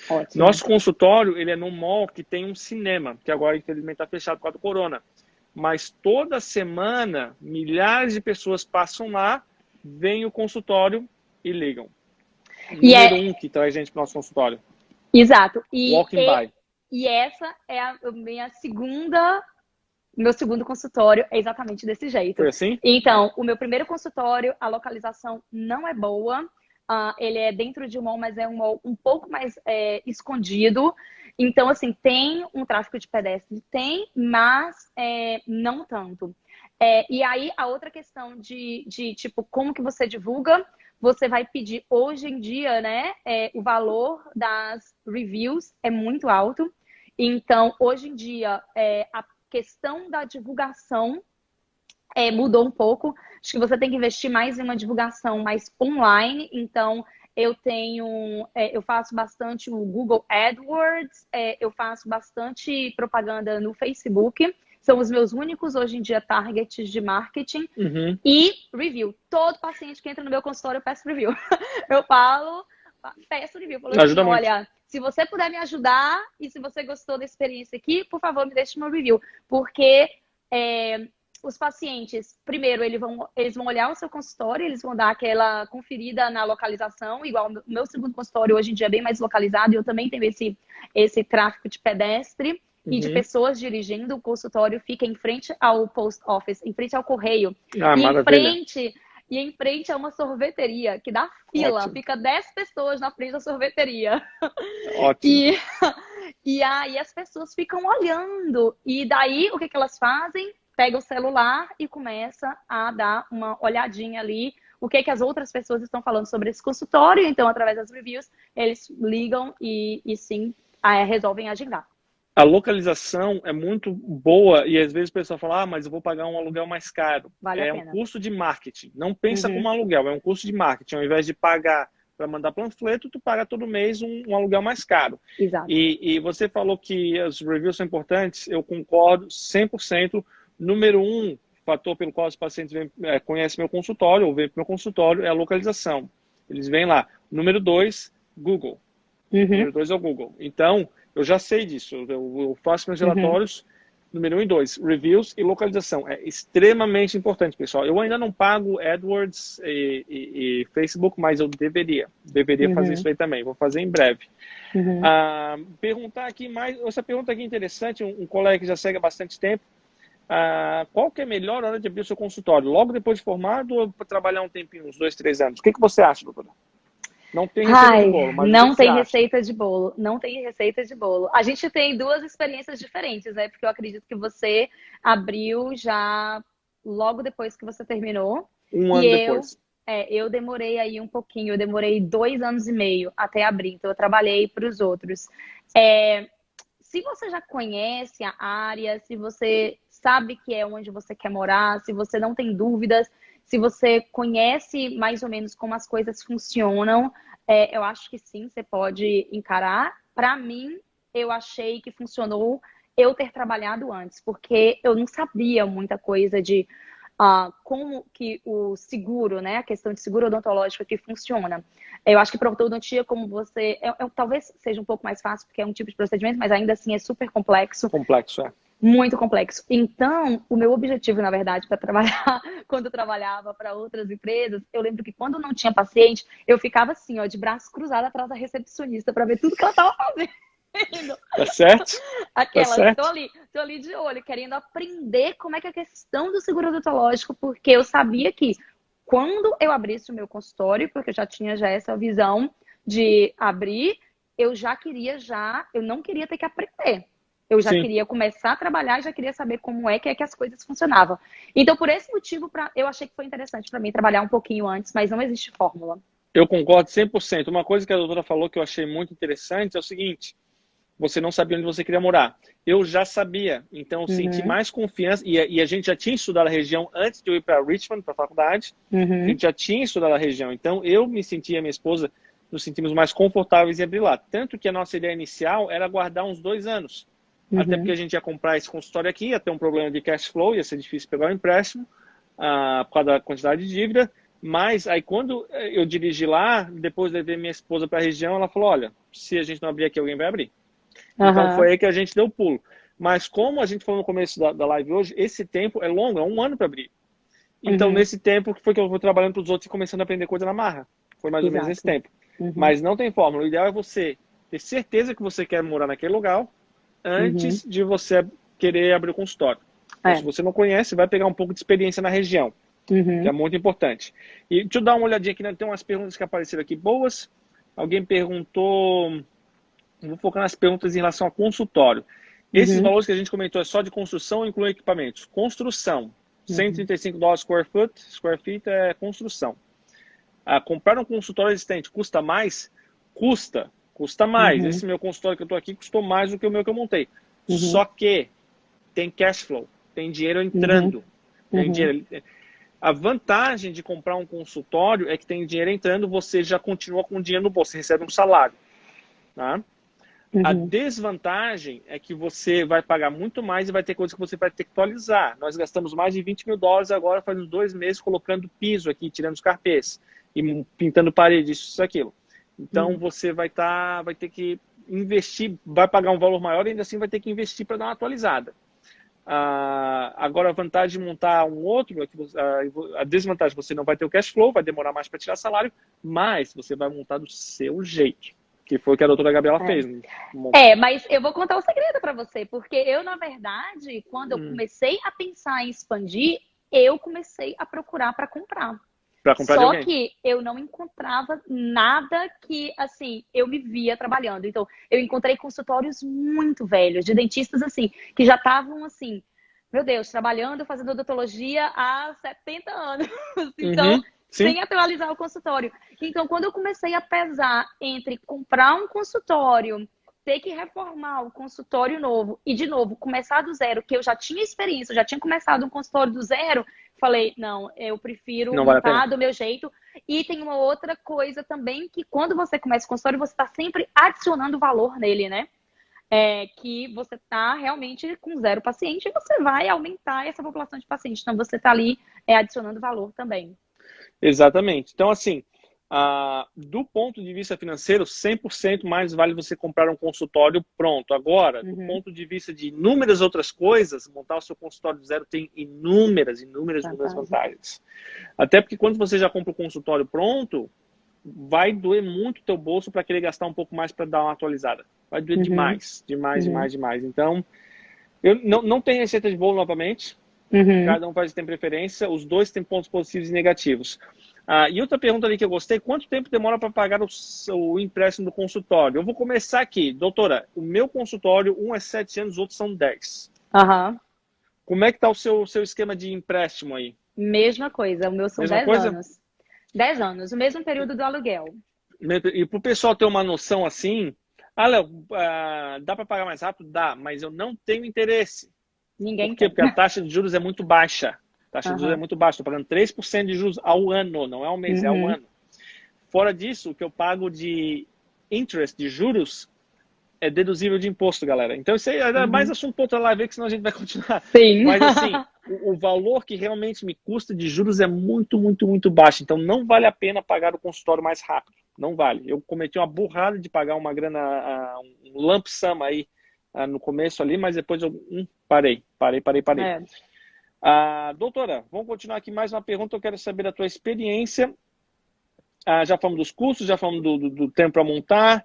Ótimo. Nosso consultório, ele é num mall que tem um cinema, que agora, infelizmente, está fechado por causa do corona. Mas toda semana, milhares de pessoas passam lá, vêm o consultório e ligam. Número um que traz gente para o nosso consultório. Exato. Walking by. E essa é meu segundo consultório é exatamente desse jeito. Foi assim? Então, o meu primeiro consultório, a localização não é boa. Ele é dentro de um mall, mas é um mall um pouco mais escondido. Então, assim, tem um tráfego de pedestre? Tem, mas não tanto. E aí, a outra questão de tipo, como que você divulga? Você vai pedir, hoje em dia, né, o valor das reviews é muito alto. Então, hoje em dia, a questão da divulgação mudou um pouco. Acho que você tem que investir mais em uma divulgação mais online. Então, eu faço bastante o Google AdWords, eu faço bastante propaganda no Facebook. São os meus únicos, hoje em dia, targets de marketing. E review. Todo paciente que entra no meu consultório, eu peço review. Eu peço review. Falo assim, olha, se você puder me ajudar e se você gostou da experiência aqui, por favor, me deixe meu review. Porque os pacientes, primeiro, eles vão olhar o seu consultório, eles vão dar aquela conferida na localização, igual o meu segundo consultório hoje em dia é bem mais localizado, e eu também tenho esse tráfego de pedestre e de pessoas dirigindo. O consultório fica em frente ao post office, em frente ao correio. E em frente a uma sorveteria, que dá fila. Ótimo. Fica 10 pessoas na frente da sorveteria. Ótimo. E aí as pessoas ficam olhando. E daí, o que elas fazem? Pega o celular e começa a dar uma olhadinha ali. O que as outras pessoas estão falando sobre esse consultório. Então, através das reviews, eles ligam e sim, resolvem agendar. A localização é muito boa e às vezes o pessoal fala, mas eu vou pagar um aluguel mais caro. Vale um custo de marketing. Não pensa como aluguel, é um custo de marketing. Ao invés de pagar para mandar panfleto, tu paga todo mês um aluguel mais caro. Exato. E você falou que as reviews são importantes, eu concordo 100%. Número um, fator pelo qual os pacientes conhecem meu consultório ou vêm para o meu consultório é a localização. Eles vêm lá. Número 2, Google. Número 2 é o Google. Então, eu já sei disso. Eu faço meus relatórios, número 1 e 2, reviews e localização. É extremamente importante, pessoal. Eu ainda não pago AdWords e Facebook, mas eu deveria fazer isso aí também. Vou fazer em breve. Perguntar aqui mais, essa pergunta aqui é interessante, um colega que já segue há bastante tempo. Qual que é a melhor hora de abrir o seu consultório? Logo depois de formado ou para trabalhar um tempinho, uns 2, 3 anos? O que você acha, doutora? Não tem receita de bolo, mas não tem receita de bolo. Não tem receita de bolo. A gente tem duas experiências diferentes, né? Porque eu acredito que você abriu já logo depois que você terminou. Um ano depois. Eu demorei aí um pouquinho. Eu demorei 2 anos e meio até abrir. Então, eu trabalhei para os outros. Se você já conhece a área, se você sabe que é onde você quer morar, se você não tem dúvidas, se você conhece mais ou menos como as coisas funcionam, eu acho que sim, você pode encarar. Para mim, eu achei que funcionou eu ter trabalhado antes, porque eu não sabia muita coisa de como que o seguro, né, a questão de seguro odontológico aqui funciona. Eu acho que para ortodontia, como você... talvez seja um pouco mais fácil, porque é um tipo de procedimento, mas ainda assim é super complexo. Complexo, Muito complexo. Então, o meu objetivo, na verdade, para trabalhar, quando eu trabalhava para outras empresas, eu lembro que quando não tinha paciente, eu ficava assim, ó, de braço cruzado atrás da recepcionista para ver tudo que ela estava fazendo. Tá certo? Aquela, tá certo? Tô ali de olho, querendo aprender como é que é a questão do seguro odontológico, porque eu sabia que quando eu abrisse o meu consultório, porque eu já tinha essa visão de abrir, eu não queria ter que aprender. Eu já Sim. queria começar a trabalhar, já queria saber como é que as coisas funcionavam. Então, por esse motivo, eu achei que foi interessante para mim trabalhar um pouquinho antes, mas não existe fórmula. Eu concordo 100%. Uma coisa que a doutora falou que eu achei muito interessante é o seguinte: você não sabia onde você queria morar. Eu já sabia, então eu senti mais confiança. E a gente já tinha estudado a região antes de eu ir para Richmond, para a faculdade. A gente já tinha estudado a região. Então eu me sentia, minha esposa, nos sentimos mais confortáveis em abrir lá. Tanto que a nossa ideia inicial era guardar uns 2 anos. Até porque a gente ia comprar esse consultório aqui, ia ter um problema de cash flow, ia ser difícil pegar o empréstimo, por causa da quantidade de dívida. Mas aí quando eu dirigi lá, depois de ver minha esposa para a região, ela falou, olha, se a gente não abrir aqui, alguém vai abrir. Então foi aí que a gente deu o pulo. Mas como a gente falou no começo da live hoje, esse tempo é longo, é 1 ano para abrir. Então nesse tempo que foi que eu vou trabalhando para os outros e começando a aprender coisa na marra. Foi mais ou menos esse tempo. Mas não tem fórmula. O ideal é você ter certeza que você quer morar naquele lugar antes de você querer abrir o consultório. Então, se você não conhece, vai pegar um pouco de experiência na região, que é muito importante. E deixa eu dar uma olhadinha aqui, né? Tem umas perguntas que apareceram aqui boas. Alguém perguntou... Vou focar nas perguntas em relação ao consultório. Esses valores que a gente comentou é só de construção ou inclui equipamentos? Construção. $135 square feet é construção. Comprar um consultório existente custa mais? Custa mais. Esse meu consultório que eu estou aqui custou mais do que o meu que eu montei. Só que tem cash flow, tem dinheiro entrando. Tem dinheiro. A vantagem de comprar um consultório é que tem dinheiro entrando, você já continua com dinheiro no bolso, você recebe um salário. Tá? A desvantagem é que você vai pagar muito mais e vai ter coisas que você vai ter que atualizar. Nós gastamos mais de $20 mil agora, faz uns 2 meses, colocando piso aqui, tirando os carpês e pintando parede, isso, aquilo. Então você vai ter que investir, vai pagar um valor maior e ainda assim vai ter que investir para dar uma atualizada. Agora a vantagem de montar um outro, a desvantagem, você não vai ter o cash flow, vai demorar mais para tirar salário, mas você vai montar do seu jeito. Que foi o que a doutora Gabriela fez. Mas eu vou contar um segredo para você, porque eu, na verdade, quando eu comecei a pensar em expandir, eu comecei a procurar para comprar. Só que eu não encontrava nada que, assim, eu me via trabalhando. Então, eu encontrei consultórios muito velhos, de dentistas, assim, que já estavam, assim, meu Deus, trabalhando, fazendo odontologia há 70 anos. Então... sem atualizar o consultório. Então, quando eu comecei a pesar entre comprar um consultório, ter que reformar o consultório novo e, de novo, começar do zero, que eu já tinha experiência, eu já tinha começado um consultório do zero, falei, não, eu prefiro montar do meu jeito. E tem uma outra coisa também, que quando você começa o consultório, você está sempre adicionando valor nele, né? Que você está realmente com 0 paciente e você vai aumentar essa população de pacientes. Então, você está ali adicionando valor também. Exatamente. Então, assim, do ponto de vista financeiro, 100% mais vale você comprar um consultório pronto. Agora, do ponto de vista de inúmeras outras coisas, montar o seu consultório do zero tem inúmeras vantagens. Até porque quando você já compra o consultório pronto, vai doer muito o teu bolso para querer gastar um pouco mais para dar uma atualizada. Vai doer demais. Então, eu não tenho receita de bolo novamente. Cada um tem preferência, os dois têm pontos positivos e negativos. E outra pergunta ali que eu gostei, quanto tempo demora para pagar o empréstimo do consultório? Eu vou começar aqui. Doutora, o meu consultório, um é 7 anos, os outros são 10. Como é que está o seu esquema de empréstimo aí? Mesma coisa, o meu são 10 anos. 10 anos, o mesmo período do aluguel. E para o pessoal ter uma noção assim, Léo, dá para pagar mais rápido? Dá, mas eu não tenho interesse. Ninguém Por quê? Porque a taxa de juros é muito baixa. A taxa de juros é muito baixa. Estou pagando 3% de juros ao ano, não é ao mês, é ao ano. Fora disso, o que eu pago de interest, de juros, é deduzível de imposto, galera. Então, isso aí é mais assunto para outra live, que senão a gente vai continuar. Sim. Mas, assim, o valor que realmente me custa de juros é muito, muito, muito baixo. Então, não vale a pena pagar o consultório mais rápido. Não vale. Eu cometi uma burrada de pagar uma grana, um lump sum aí, no começo ali, mas depois eu parei. Doutora, vamos continuar aqui mais uma pergunta. Eu quero saber da tua experiência. Já falamos dos custos, já falamos do tempo para montar.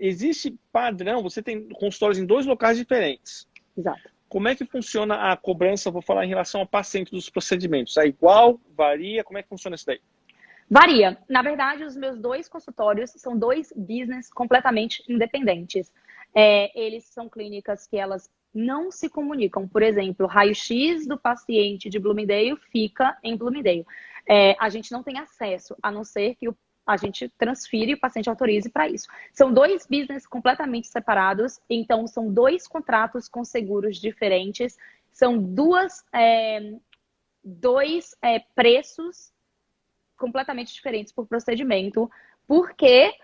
Existe padrão, você tem consultórios em 2 locais diferentes. Exato. Como é que funciona a cobrança? Vou falar em relação ao paciente dos procedimentos. É igual? Varia? Como é que funciona isso daí? Varia. Na verdade, os meus 2 consultórios são 2 business completamente independentes. Eles são clínicas que elas não se comunicam. Por exemplo, o raio-x do paciente de Bloomingdale fica em Bloomingdale. A gente não tem acesso, a não ser que a gente transfira e o paciente autorize para isso. São dois business completamente separados, então são dois contratos com seguros diferentes, são dois preços completamente diferentes por procedimento, porque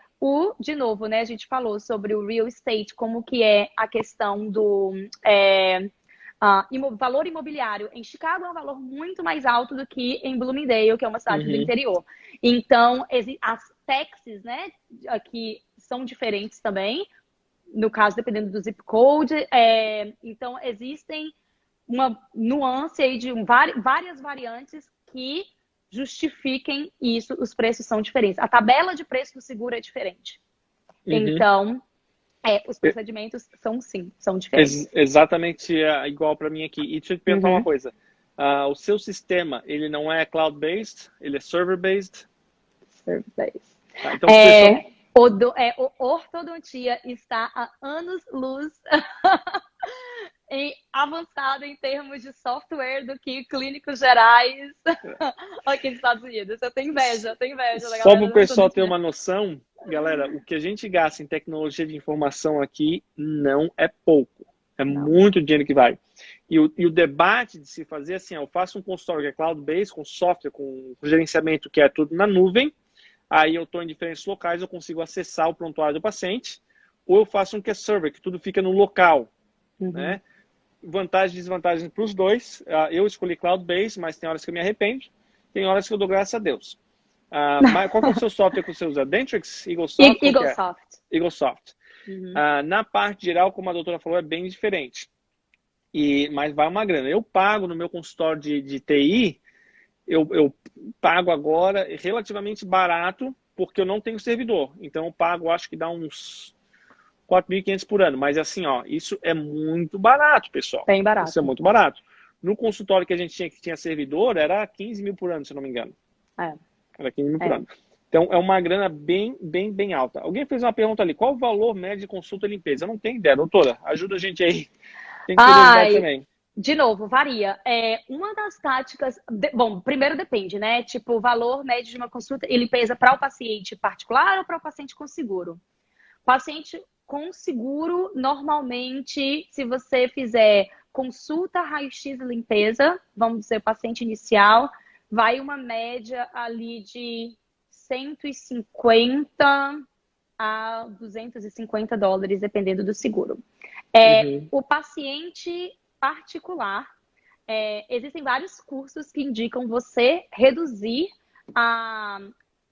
de novo, né, a gente falou sobre o real estate, como que é a questão do valor imobiliário. Em Chicago é um valor muito mais alto do que em Bloomingdale, que é uma cidade do interior. Então, as taxes, né, aqui são diferentes também, no caso, dependendo do zip code. Então, existem uma nuance aí de várias variantes que justifiquem isso, os preços são diferentes. A tabela de preço do seguro é diferente. Então, os procedimentos são diferentes. Exatamente igual para mim aqui. E deixa eu te perguntar uma coisa. O seu sistema, ele não é cloud-based? Ele é server-based? Server-based. Tá, então, ortodontia está a anos-luz avançado em termos de software do que clínicos gerais aqui nos Estados Unidos. Eu tenho inveja da galera. Só para o pessoal ter uma noção, galera, o que a gente gasta em tecnologia de informação aqui não é pouco. É muito dinheiro que vai. E o debate de se fazer assim, eu faço um consultório que é cloud-based, com software, com gerenciamento que é tudo na nuvem, aí eu estou em diferentes locais, eu consigo acessar o prontuário do paciente, ou eu faço um que é server, que tudo fica no local, né? Vantagens e desvantagens para os dois. Eu escolhi cloud-based, mas tem horas que eu me arrependo. Tem horas que eu dou graças a Deus. Mas qual que é o seu software que você usa? Dentrix? Eaglesoft? Eaglesoft. Eaglesoft. Na parte geral, como a doutora falou, é bem diferente. Mas vai uma grana. Eu pago no meu consultório de TI, eu pago agora relativamente barato, porque eu não tenho servidor. Então eu pago, acho que dá uns 4.500 por ano, mas assim, ó, isso é muito barato, pessoal. Bem barato. Isso é muito barato. No consultório que a gente tinha, que tinha servidor, era 15 mil por ano, se eu não me engano. Era 15 mil por ano. Então, é uma grana bem alta. Alguém fez uma pergunta ali, qual o valor médio de consulta e limpeza? Eu não tenho ideia, doutora, ajuda a gente aí. Tem curiosidade também. De novo, varia. Uma das táticas... Bom, primeiro depende, né? Tipo, o valor médio de uma consulta e limpeza para o paciente particular ou para o paciente com seguro? Paciente com seguro, normalmente, se você fizer consulta, raio-x e limpeza, vamos dizer, o paciente inicial, vai uma média ali de 150 a $250, dependendo do seguro. O paciente particular, existem vários cursos que indicam você reduzir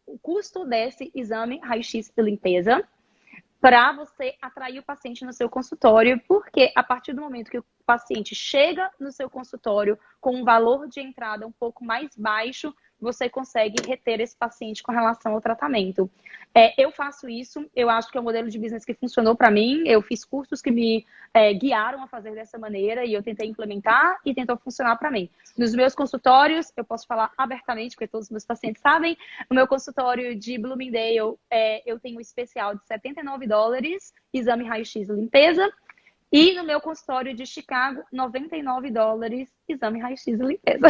o custo desse exame raio-x e limpeza, para você atrair o paciente no seu consultório, porque a partir do momento que o paciente chega no seu consultório com um valor de entrada um pouco mais baixo, você consegue reter esse paciente com relação ao tratamento. Eu faço isso, eu acho que é um modelo de business que funcionou para mim, eu fiz cursos que me guiaram a fazer dessa maneira e eu tentei implementar e tentou funcionar para mim. Nos meus consultórios, eu posso falar abertamente, porque todos os meus pacientes sabem, no meu consultório de Bloomingdale, eu tenho um especial de $79, exame raio-x e limpeza, e no meu consultório de Chicago, $99, exame raio-x e limpeza.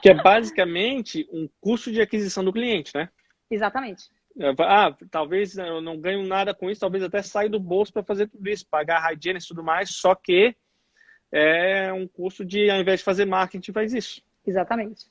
Que é basicamente um custo de aquisição do cliente, né? Exatamente. Talvez eu não ganho nada com isso, talvez até saia do bolso para fazer tudo isso, pagar a hygiene e tudo mais, só que é um custo de, ao invés de fazer marketing, faz isso. Exatamente.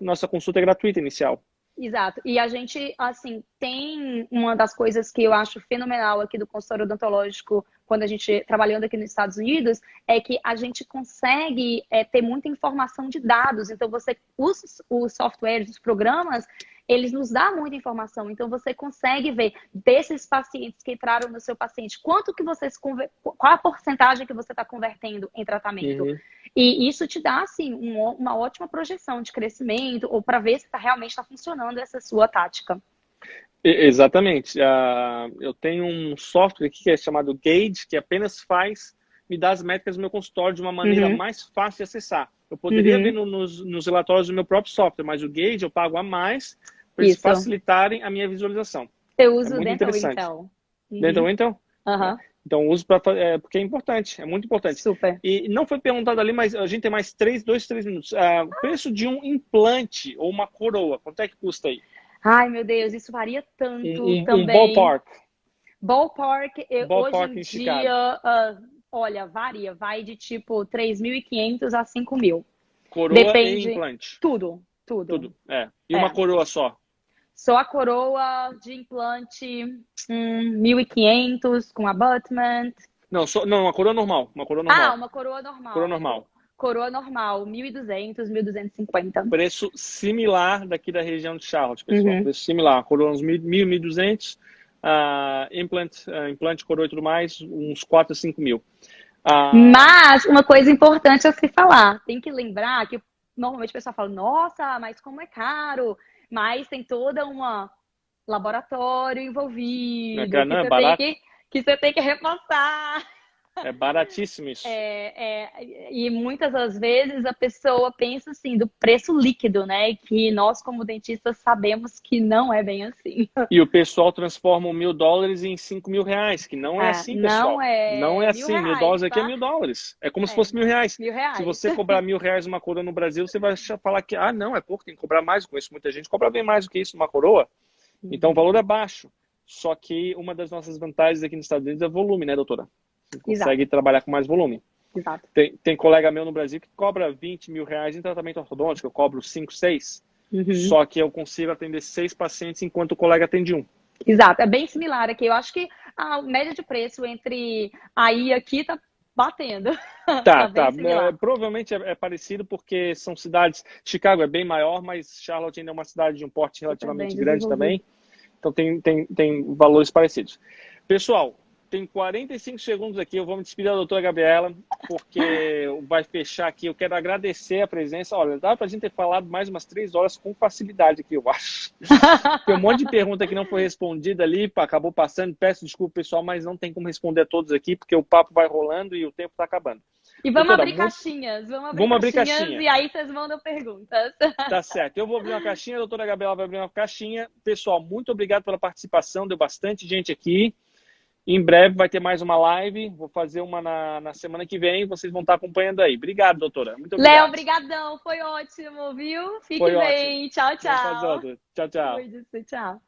Nossa consulta é gratuita inicial. Exato. E a gente, assim, tem uma das coisas que eu acho fenomenal aqui do consultório odontológico, quando a gente, trabalhando aqui nos Estados Unidos, é que a gente consegue ter muita informação de dados. Então, os softwares, os programas, eles nos dão muita informação. Então, você consegue ver desses pacientes que entraram no seu paciente, qual a porcentagem que você está convertendo em tratamento. E isso te dá, assim, uma ótima projeção de crescimento ou para ver se realmente está funcionando essa sua tática. Exatamente. Eu tenho um software aqui que é chamado Gauge, que apenas me dá as métricas do meu consultório de uma maneira mais fácil de acessar. Eu poderia ver nos relatórios do meu próprio software, mas o Gauge eu pago a mais para eles facilitarem a minha visualização. Eu uso o Dental Intel. Dental Intel? Aham. Então, uso porque é importante, é muito importante. Super. E não foi perguntado ali, mas a gente tem mais 3 minutos. O preço de um implante ou uma coroa, quanto é que custa aí? Ai, meu Deus, isso varia tanto Um também. ballpark. Ballpark, hoje Ballpark em em Chicago. dia, olha, varia. Vai de tipo 3.500 a 5.000. Coroa e Depende. implante. Tudo. Tudo. E uma É. coroa só? Só a coroa de implante, 1.500 com abutment. Não, uma coroa normal. Uma coroa normal. Uma coroa normal. Coroa normal. Coroa normal, 1.200, 1.250. Preço similar daqui da região de Charlotte, pessoal. Uhum. Preço similar. Coroa uns 1.000, 1.200. Implante, coroa e tudo mais, uns 4 a 5 mil. Mas uma coisa importante a se falar, tem que lembrar que normalmente o pessoal fala, nossa, mas como é caro, mas tem toda uma laboratório envolvido, Não é barato. que você tem que repassar. É baratíssimo isso. E muitas das vezes a pessoa pensa assim, do preço líquido, né? Que nós, como dentistas, sabemos que não é bem assim. E o pessoal transforma $1.000 em R$5.000, que não é assim, pessoal. Não é assim. $1.000 aqui é $1.000. É como se fosse R$1.000. R$1.000. Se você cobrar R$1.000 uma coroa no Brasil, você vai falar que, não, é pouco, tem que cobrar mais. Eu conheço muita gente que cobra bem mais do que isso numa coroa. Então o valor é baixo. Só que uma das nossas vantagens aqui nos Estados Unidos é volume, né, doutora? Você consegue trabalhar com mais volume. Exato. Tem colega meu no Brasil que cobra R$20.000 em tratamento ortodôntico. Eu cobro 5, 6. Só que eu consigo atender 6 pacientes enquanto o colega atende 1. Exato. É bem similar aqui. Eu acho que a média de preço entre aí e aqui tá batendo. Tá. Provavelmente é parecido porque são cidades... Chicago é bem maior, mas Charlotte ainda é uma cidade de um porte relativamente grande também. Então tem valores parecidos. Pessoal, tem 45 segundos aqui, eu vou me despedir da doutora Gabriela, porque vai fechar aqui. Eu quero agradecer a presença. Olha, dá pra gente ter falado mais umas 3 horas com facilidade aqui, eu acho. Tem um monte de pergunta que não foi respondida ali, acabou passando. Peço desculpa, pessoal, mas não tem como responder a todos aqui, porque o papo vai rolando e o tempo tá acabando. E vamos abrir caixinhas. Vamos abrir caixinhas e aí vocês mandam perguntas. Tá certo. Eu vou abrir uma caixinha, a doutora Gabriela vai abrir uma caixinha. Pessoal, muito obrigado pela participação. Deu bastante gente aqui. Em breve vai ter mais uma live. Vou fazer uma na semana que vem. Vocês vão estar acompanhando aí. Obrigado, doutora. Muito obrigado. Léo, obrigadão. Foi ótimo, viu? Fique bem. Tchau, tchau. Tchau, tchau. Tchau.